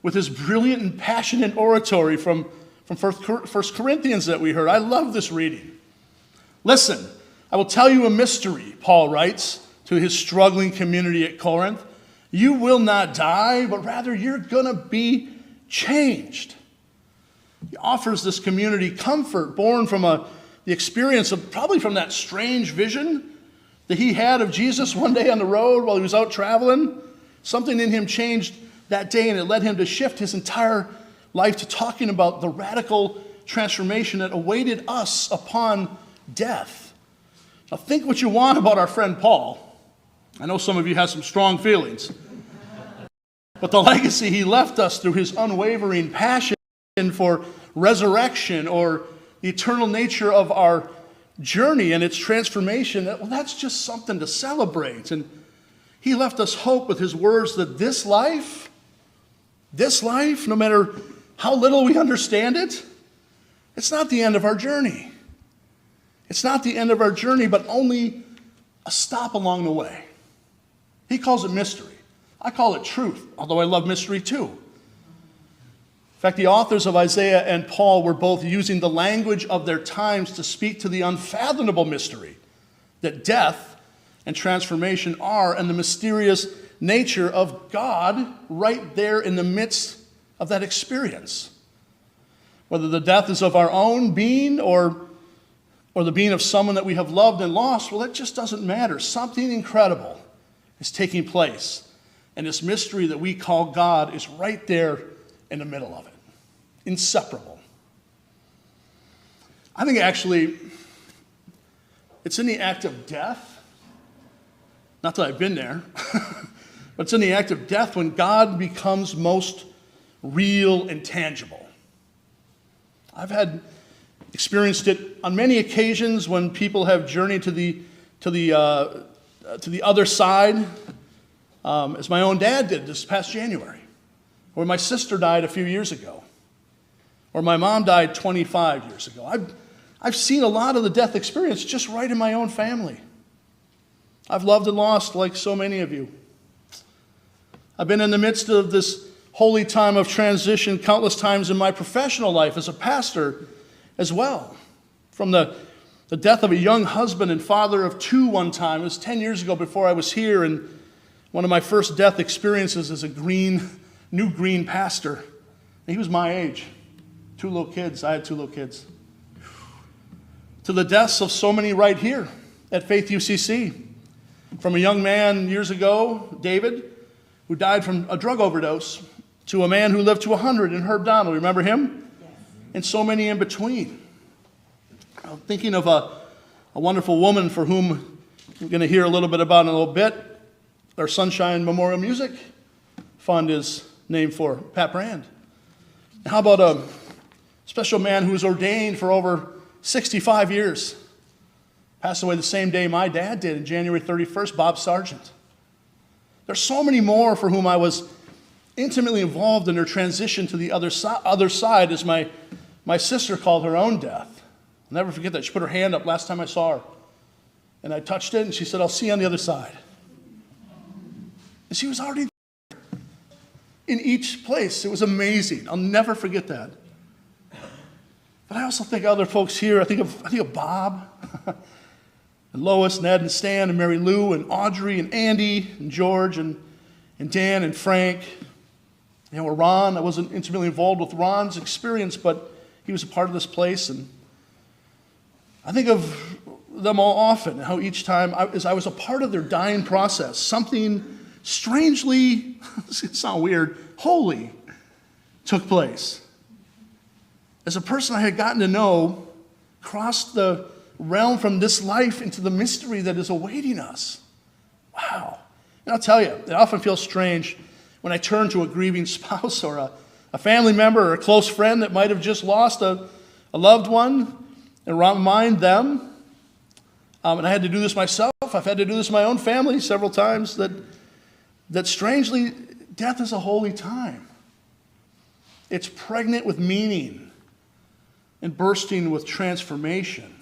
with his brilliant and passionate oratory from 1 Corinthians that we heard. I love this reading. Listen, I will tell you a mystery, Paul writes to his struggling community at Corinth. You will not die, but rather you're going to be changed. He offers this community comfort born from the experience of probably from that strange vision that he had of Jesus one day on the road while he was out traveling. Something in him changed that day, and it led him to shift his entire life to talking about the radical transformation that awaited us upon death. Now think what you want about our friend Paul. I know some of you have some strong feelings. But the legacy he left us through his unwavering passion for resurrection, or the eternal nature of our journey and its transformation, well, that's just something to celebrate. And he left us hope with his words that this life, no matter how little we understand it, it's not the end of our journey. It's not the end of our journey, but only a stop along the way. He calls it mystery. I call it truth, although I love mystery too. In fact, the authors of Isaiah and Paul were both using the language of their times to speak to the unfathomable mystery that death and transformation are, and the mysterious nature of God right there in the midst of that experience. Whether the death is of our own being or the being of someone that we have loved and lost, well, that just doesn't matter. Something incredible is taking place. And this mystery that we call God is right there in the middle of it. Inseparable. I think actually it's in the act of death, not that I've been there, but it's in the act of death when God becomes most real and tangible. I've experienced it on many occasions when people have journeyed to the other side, as my own dad did this past January, or my sister died a few years ago, or my mom died 25 years ago. I've seen a lot of the death experience just right in my own family. I've loved and lost like so many of you. I've been in the midst of this holy time of transition countless times in my professional life as a pastor as well. From the death of a young husband and father of two one time. It was 10 years ago before I was here, and one of my first death experiences as a new green pastor. And he was my age. 2 little kids. I had 2 little kids. To the deaths of so many right here at Faith UCC. From a young man years ago, David, who died from a drug overdose, to a man who lived to 100 in Herb Donald. Remember him? Yes. And so many in between. I'm thinking of a wonderful woman for whom we're going to hear a little bit about in a little bit. Our Sunshine Memorial Music Fund is named for Pat Brand. And how about a special man who was ordained for over 65 years? Passed away the same day my dad did, on January 31st, Bob Sargent. There's so many more for whom I was intimately involved in their transition to the other side, as my sister called her own death. I'll never forget that. She put her hand up last time I saw her. And I touched it, and she said, "I'll see you on the other side." And she was already there in each place. It was amazing. I'll never forget that. But I also think other folks here. I think of Bob, and Lois, and Ed, and Stan, and Mary Lou, and Audrey, and Andy, and George, and Dan, and Frank, Or Ron, I wasn't intimately involved with Ron's experience, but he was a part of this place. And I think of them all often, how each time as I was a part of their dying process, something strangely, this is going to sound weird, holy took place. As a person I had gotten to know, crossed the realm from this life into the mystery that is awaiting us. Wow. And I'll tell you, it often feels strange when I turn to a grieving spouse or a family member or a close friend that might have just lost a loved one and remind them. And I had to do this myself. I've had to do this in my own family several times, that strangely, death is a holy time. It's pregnant with meaning and bursting with transformation.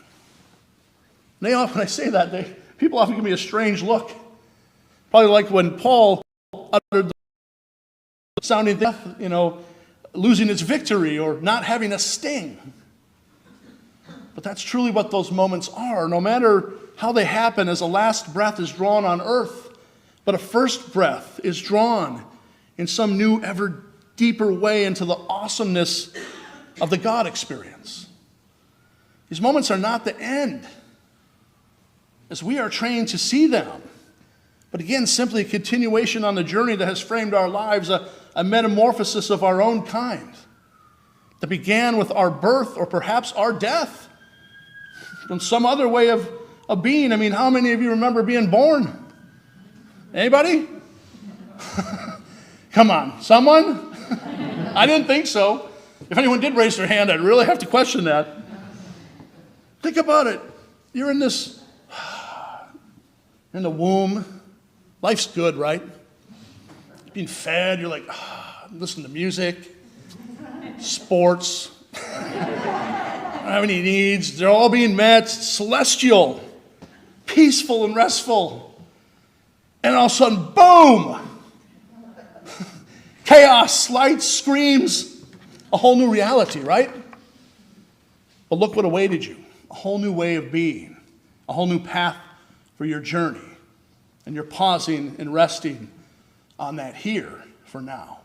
When I say that, people often give me a strange look. Probably like when Paul uttered the sounding death, losing its victory or not having a sting. But that's truly what those moments are, no matter how they happen, as a last breath is drawn on earth, but a first breath is drawn in some new, ever deeper way into the awesomeness of the God experience. These moments are not the end, as we are trained to see them, but again, simply a continuation on the journey that has framed our lives, a metamorphosis of our own kind that began with our birth or perhaps our death from some other way of being. I mean, how many of you remember being born? Anybody? Come on, someone? I didn't think so. If anyone did raise their hand, I'd really have to question that. Think about it. You're in the womb. Life's good, right? Being fed, you're like, listen to music, sports. I don't have any needs. They're all being met. Celestial, peaceful and restful. And all of a sudden, boom! Chaos, lights, screams. A whole new reality, right? But look what awaited you. A whole new way of being. A whole new path for your journey. And you're pausing and resting on that here for now.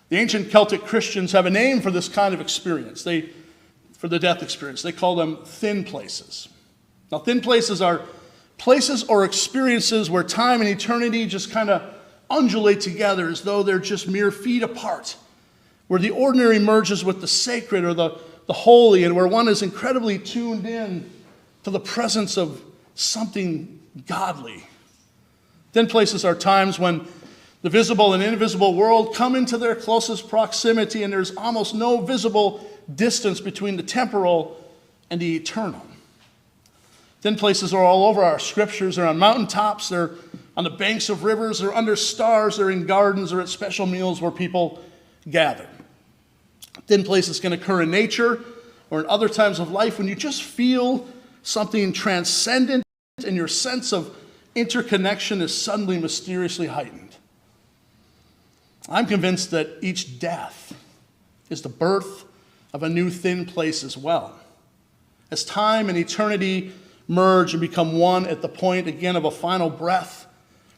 The ancient Celtic Christians have a name for this kind of experience. For the death experience. They call them thin places. Now, thin places are places or experiences where time and eternity just kind of undulate together as though they're just mere feet apart, where the ordinary merges with the sacred or the holy, and where one is incredibly tuned in to the presence of something godly. Thin places are times when the visible and invisible world come into their closest proximity, and there's almost no visible distance between the temporal and the eternal. Thin places are all over our scriptures. They're on mountaintops, they're on the banks of rivers, they're under stars, they're in gardens, or at special meals where people gather. Thin places can occur in nature or in other times of life when you just feel something transcendent and your sense of interconnection is suddenly mysteriously heightened. I'm convinced that each death is the birth of a new thin place as well. As time and eternity merge and become one at the point, again, of a final breath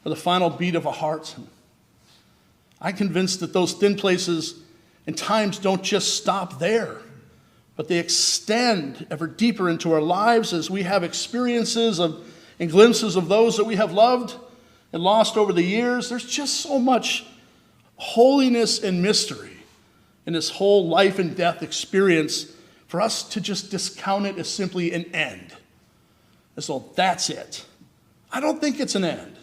or the final beat of a heart, I'm convinced that those thin places and times don't just stop there, but they extend ever deeper into our lives as we have experiences and glimpses of those that we have loved and lost over the years. There's just so much holiness and mystery in this whole life and death experience for us to just discount it as simply an end. As though that's it. I don't think it's an end.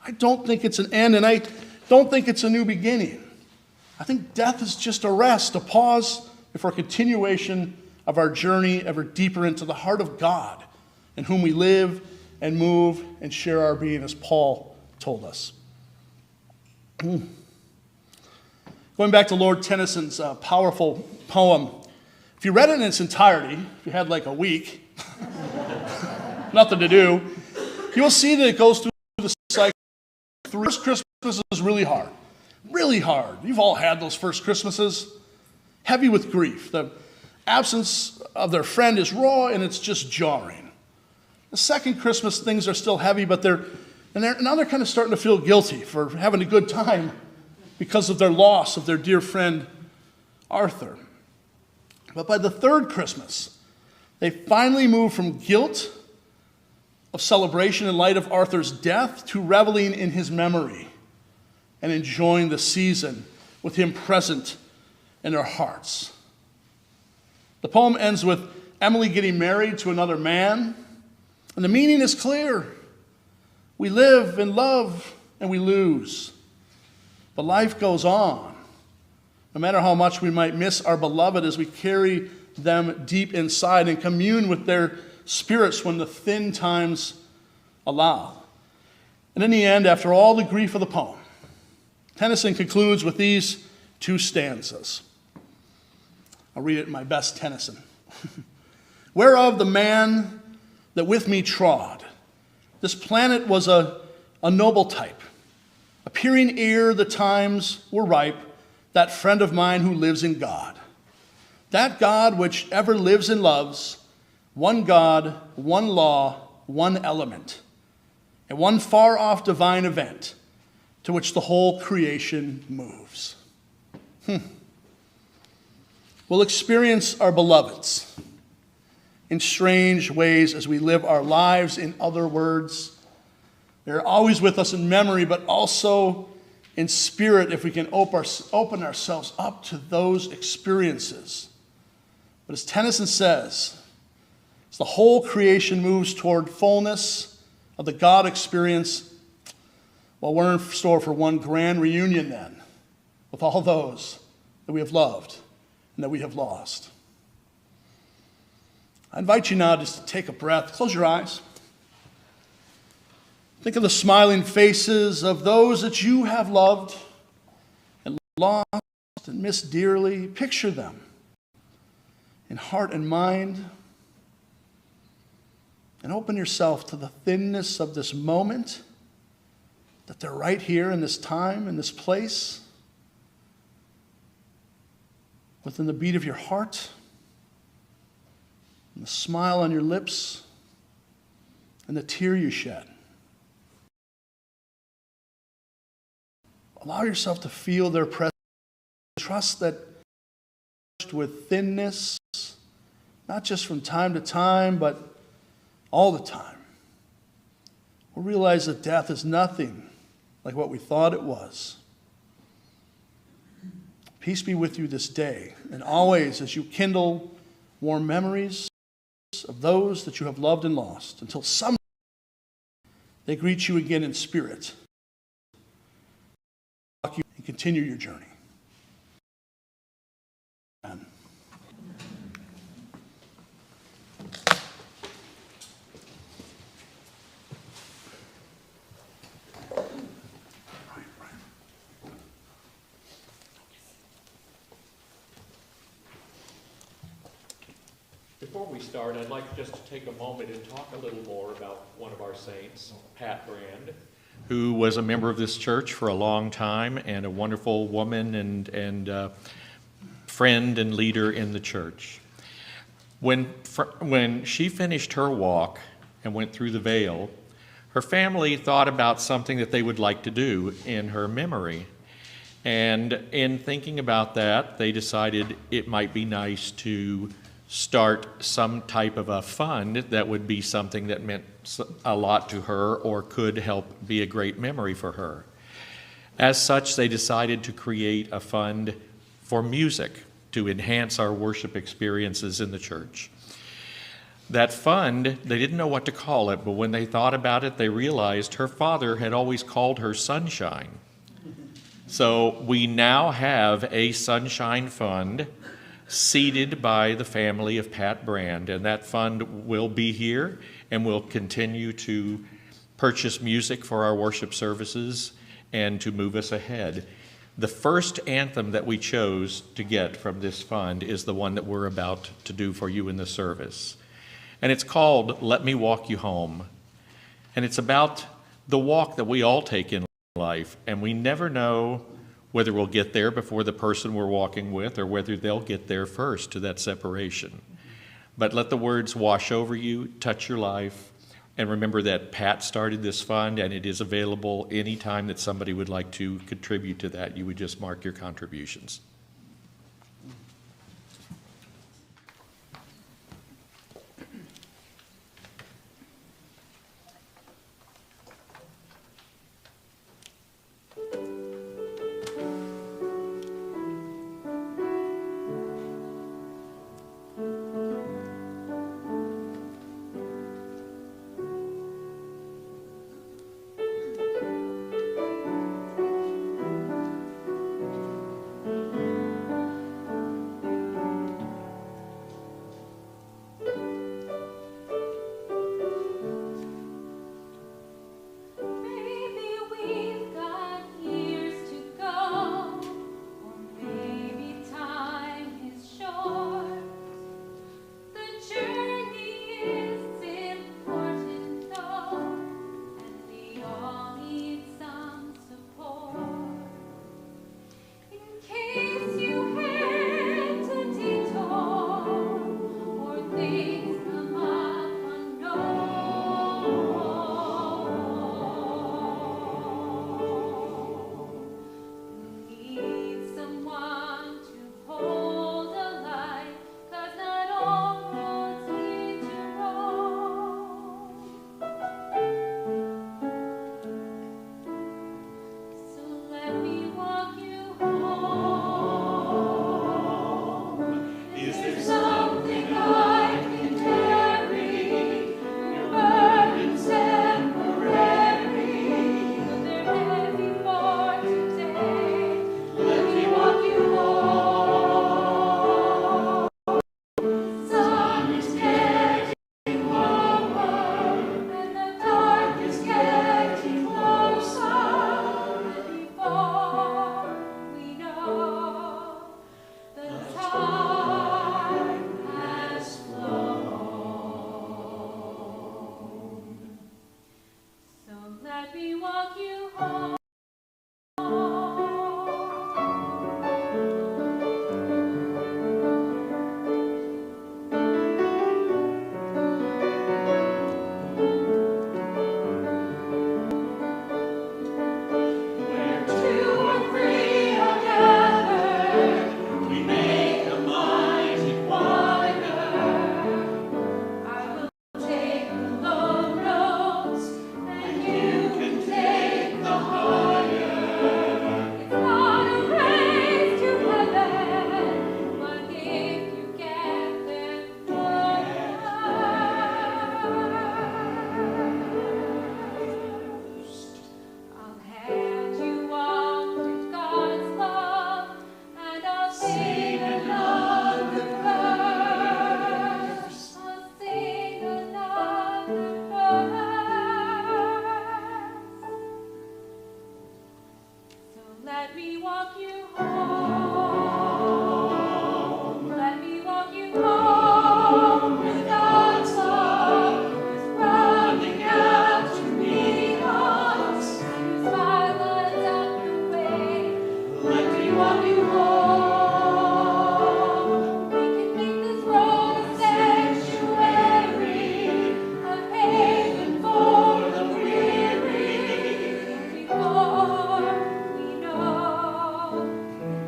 I don't think it's an end, and I don't think it's a new beginning. I think death is just a rest, a pause before continuation of our journey ever deeper into the heart of God, in whom we live and move and share our being, as Paul told us. Going back to Lord Tennyson's powerful poem, if you read it in its entirety, if you had like a week, nothing to do, you will see that it goes through the cycle. First Christmas is really hard. Really hard. You've all had those first Christmases. Heavy with grief. The absence of their friend is raw and it's just jarring. The second Christmas, things are still heavy, but now they're kind of starting to feel guilty for having a good time because of their loss of their dear friend Arthur. But by the third Christmas, they finally moved from guilt of celebration in light of Arthur's death to reveling in his memory and enjoying the season with him present in their hearts. The poem ends with Emily getting married to another man, and the meaning is clear. We live and love and we lose, but life goes on. No matter how much we might miss our beloved as we carry them deep inside and commune with their spirits when the thin times allow. And in the end, after all the grief of the poem, Tennyson concludes with these two stanzas. I'll read it in my best Tennyson. Whereof the man that with me trod, this planet was a noble type, appearing ere the times were ripe, that friend of mine who lives in God. That God which ever lives and loves, one God, one law, one element, and one far-off divine event to which the whole creation moves. We'll experience our beloveds in strange ways as we live our lives. In other words, they're always with us in memory, but also in spirit if we can open ourselves up to those experiences. But as Tennyson says, as the whole creation moves toward fullness of the God experience, well, we're in store for one grand reunion then with all those that we have loved and that we have lost. I invite you now just to take a breath, close your eyes. Think of the smiling faces of those that you have loved and lost and missed dearly. Picture them in heart and mind. And open yourself to the thinness of this moment, that they're right here in this time, in this place, within the beat of your heart, and the smile on your lips, and the tear you shed. Allow yourself to feel their presence. Trust that with thinness, not just from time to time, but all the time. We'll realize that death is nothing like what we thought it was. Peace be with you this day and always as you kindle warm memories of those that you have loved and lost until someday they greet you again in spirit and continue your journey. Amen.
Before we start, I'd like just to take a moment and talk a little more about one of our saints, Pat Brand, who was a member of this church for a long time and a wonderful woman and friend and leader in the church. When she finished her walk and went through the veil, her family thought about something that they would like to do in her memory. And in thinking about that, they decided it might be nice to start some type of a fund that would be something that meant a lot to her or could help be a great memory for her. As such, they decided to create a fund for music to enhance our worship experiences in the church. That fund, they didn't know what to call it, but when they thought about it, they realized her father had always called her Sunshine. So we now have a Sunshine Fund seeded by the family of Pat Brand, and that fund will be here and will continue to purchase music for our worship services and to move us ahead. The first anthem that we chose to get from this fund is the one that we're about to do for you in the service. And it's called Let Me Walk You Home. And it's about the walk that we all take in life, and we never know whether we'll get there before the person we're walking with or whether they'll get there first to that separation. But let the words wash over you, touch your life,
And remember that Pat started this fund, and it is available anytime that somebody would like to contribute to that. You would just mark your contributions.
Maybe we've got years to go, or maybe time is short. The journey is important though, and we all need some support. In case you had to detour, or things come up unknown, need someone to hold the light, 'cause not all roads lead to Rome. So let me walk you home. Is there something I can carry? Your burdens temporary, but they're heavy for today. Let me walk you home. Sun is getting lower, and the dark is getting closer. And before we know, the time has flown. So let me walk you home. Where two or three are gathered, we make a mighty choir. I will take the low notes, and you can take the higher. It's not a race to heaven, but if you get there first, I'll hand you on to God's love, and I'll sing another verse. I'll sing another verse. So let me walk you home. Let me walk you home with God's love is running out to meet us. His smile lights up the way. Let me walk you home. We can make this road a sanctuary, a haven for the weary. Before we know,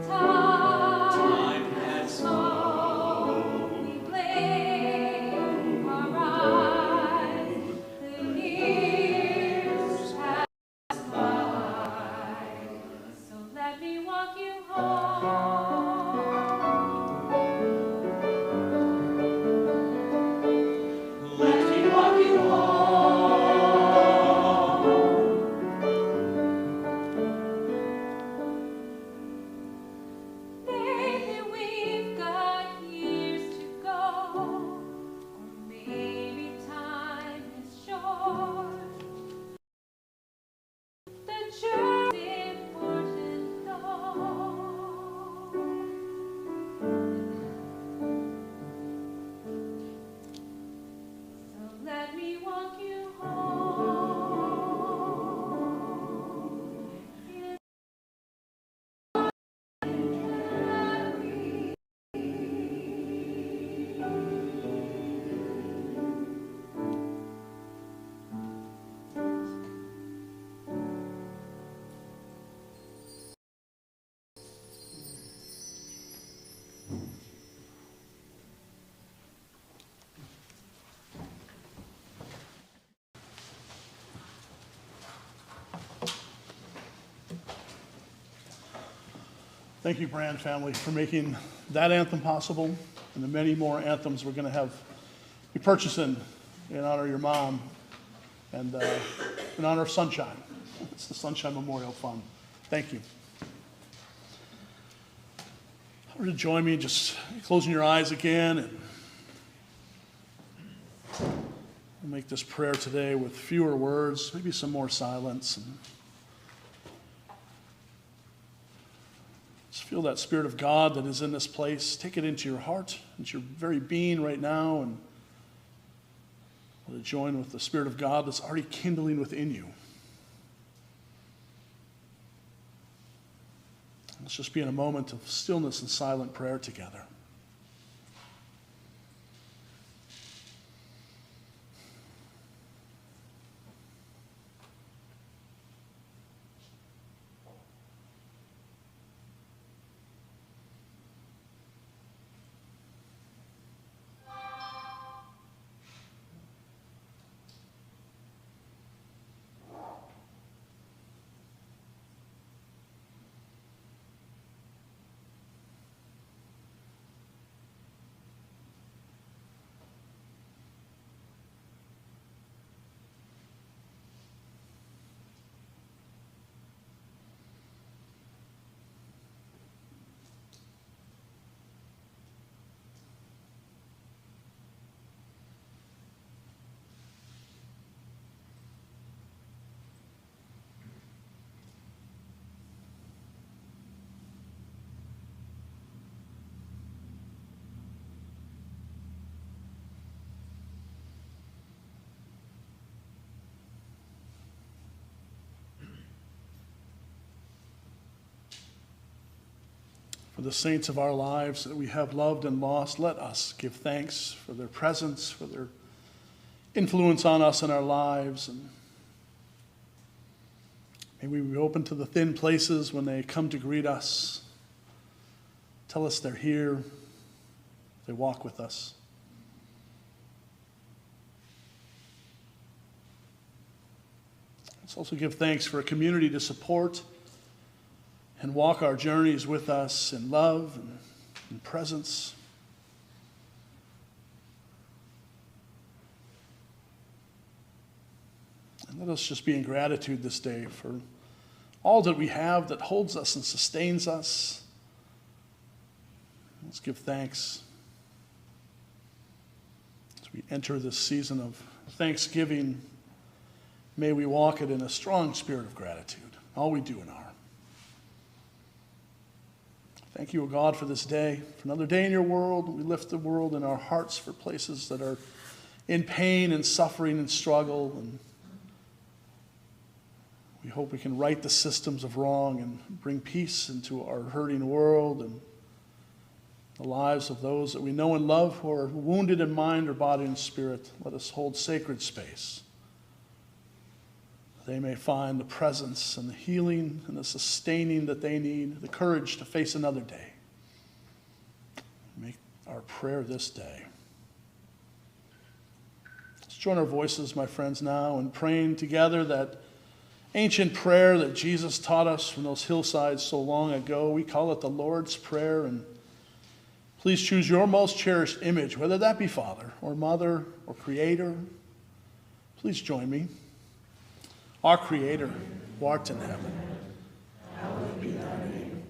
time has flown. We blink our eyes, the years pass by. So let me walk you home. Let me walk you home. Maybe we've got years to go, or maybe time is short. The journey's important though,
Thank you, Brand family, for making that anthem possible and the many more anthems we're going to be purchasing in honor of your mom and in honor of Sunshine. It's the Sunshine Memorial Fund. Thank you. I want to join me just closing your eyes again, and we'll make this prayer today with fewer words, maybe some more silence. And just feel that Spirit of God that is in this place. Take it into your heart, into your very being right now, and let it join with the Spirit of God that's already kindling within you. Let's just be in a moment of stillness and silent prayer together. For the saints of our lives that we have loved and lost, let us give thanks for their presence, for their influence on us in our lives. And may we be open to the thin places when they come to greet us. Tell us they're here. They walk with us. Let's also give thanks for a community to support and walk our journeys with us in love and in presence. And let us just be in gratitude this day for all that we have that holds us and sustains us. Let's give thanks as we enter this season of Thanksgiving. May we walk it in a strong spirit of gratitude, all we do and are. Thank you, O God, for this day, for another day in your world. We lift the world in our hearts for places that are in pain and suffering and struggle. And we hope we can right the systems of wrong and bring peace into our hurting world and the lives of those that we know and love who are wounded in mind or body and spirit. Let us hold sacred space. They may find the presence and the healing and the sustaining that they need, the courage to face another day. Make our prayer this day. Let's join our voices, my friends, now in praying together that ancient prayer that Jesus taught us from those hillsides so long ago. We call it the Lord's Prayer. And please choose your most cherished image, whether that be Father or Mother or Creator. Please join me. Our Creator, who art in heaven, hallowed be thy name.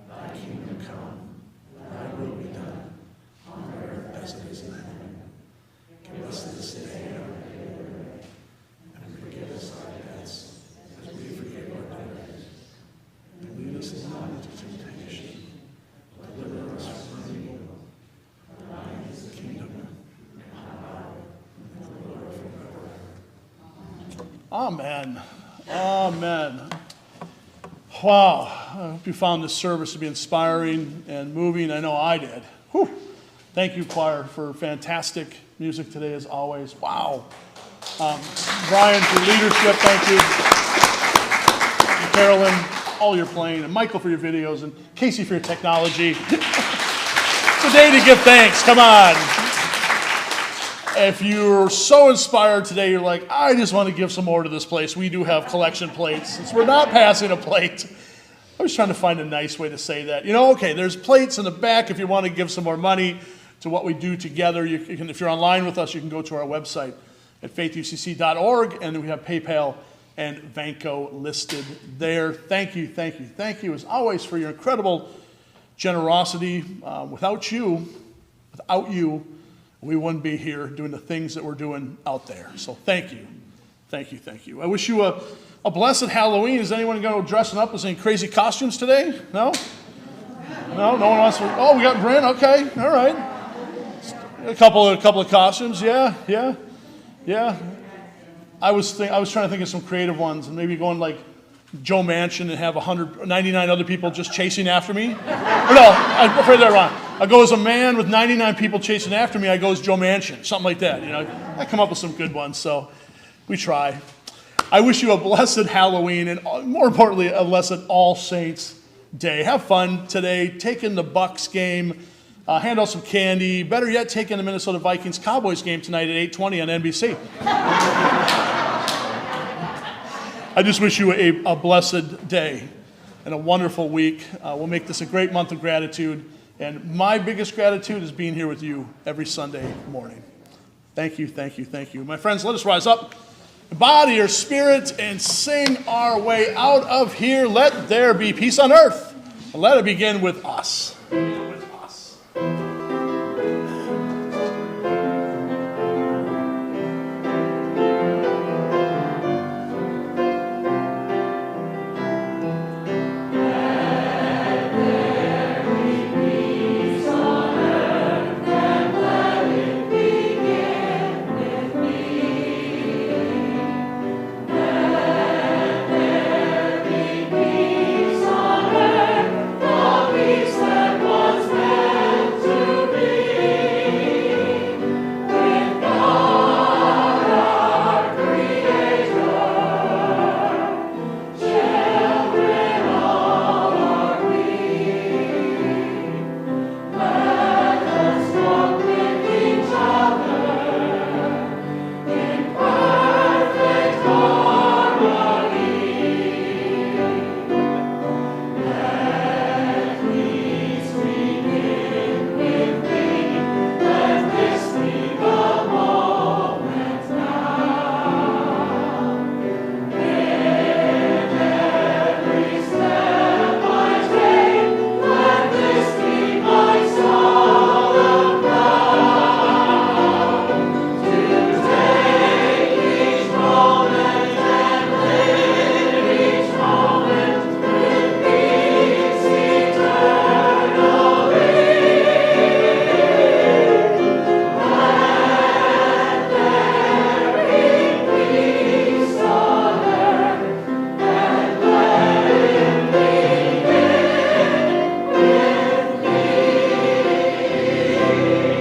Thy kingdom come, thy will be done, on earth as it is in heaven. Give us this day our daily bread, and forgive us our debts, as we forgive our debtors. And lead us not into temptation, but deliver us from evil. For thine is the kingdom, and the power, and the glory forever. Amen. Amen. Wow. I hope you found this service to be inspiring and moving. I know I did. Whew. Thank you, choir, for fantastic music today, as always. Wow. Brian, for your leadership, thank you. And Carolyn, all your playing. And Michael for your videos. And Casey for your technology. It's a day to give thanks. Come on. If you're so inspired today, you're like, I just want to give some more to this place. We do have collection plates. Since we're not passing a plate, I was trying to find a nice way to say that. Okay, there's plates in the back if you want to give some more money to what we do together. You can, if you're online with us, you can go to our website at faithucc.org, and we have PayPal and Vanco listed there. Thank you, thank you, thank you, as always, for your incredible generosity. Without you, we wouldn't be here doing the things that we're doing out there. So thank you, thank you, thank you. I wish you a blessed Halloween. Is anyone going to dressing up as any crazy costumes today? No? No one wants to. Oh, we got Bryn. Okay, all right. A couple of costumes. Yeah. I was trying to think of some creative ones, and maybe going like Joe Manchin and have 199 other people just chasing after me. Or no, I'm afraid they're wrong. I go as a man with 99 people chasing after me. I go as Joe Manchin, something like that. I come up with some good ones. So we try. I wish you a blessed Halloween, and more importantly, a blessed All Saints Day. Have fun today. Take in the Bucks game. Hand out some candy. Better yet, take in the Minnesota Vikings-Cowboys game tonight at 8:20 on NBC. I just wish you a blessed day and a wonderful week. We'll make this a great month of gratitude. And my biggest gratitude is being here with you every Sunday morning. Thank you, thank you, thank you. My friends, let us rise up, body or spirit, and sing our way out of here. Let there be peace on earth. And let it begin with us.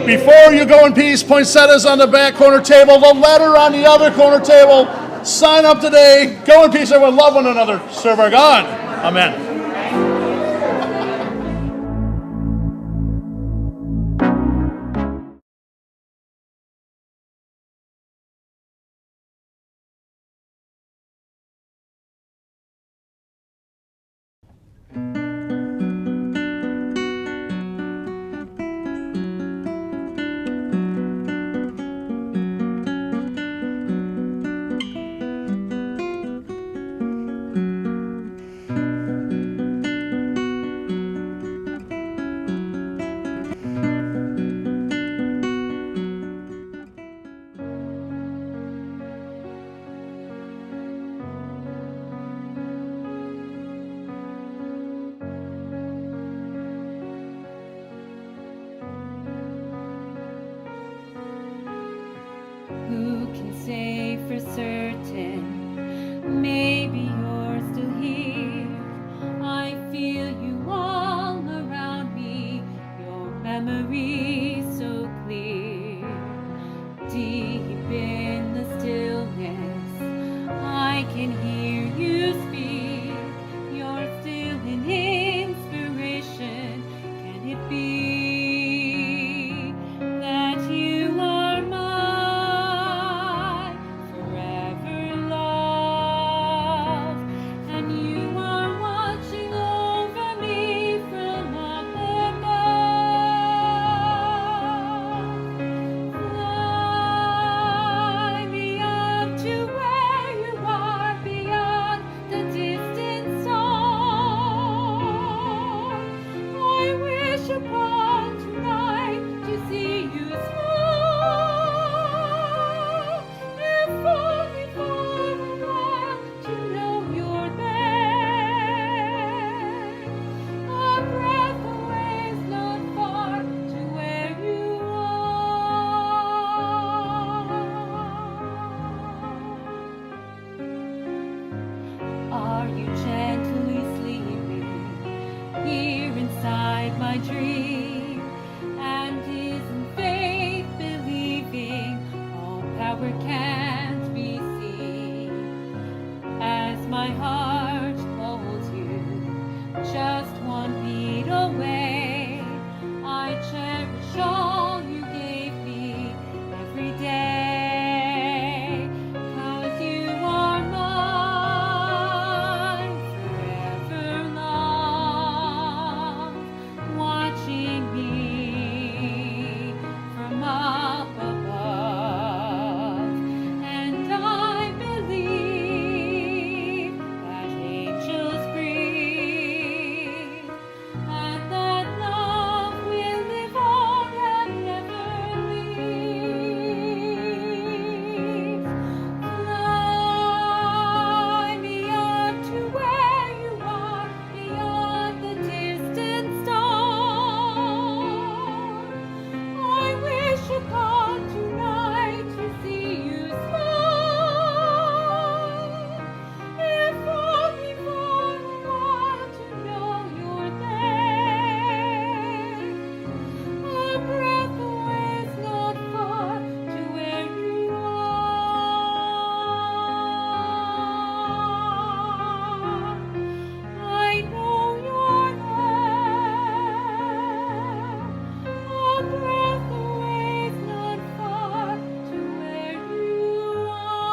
Before you go in peace, poinsettias on the back corner table, the letter on the other corner table. Sign up today. Go in peace, everyone. Love one another. Serve our God. Amen.
here inside my dream, and is in faith believing all power can't be seen. As my heart holds you just 1 beat away, I cherish all you gave me every day, 'cause you are mine forever long, watching me from up above. And I believe that angels breathe, and that love will live on and never leave. Fly me up to where you are, beyond the distant star. I wish upon tonight to see you smile, if only for a while to know you're there. A breath away is not far to where you are. I know you're there. A breath away is not far to where you are.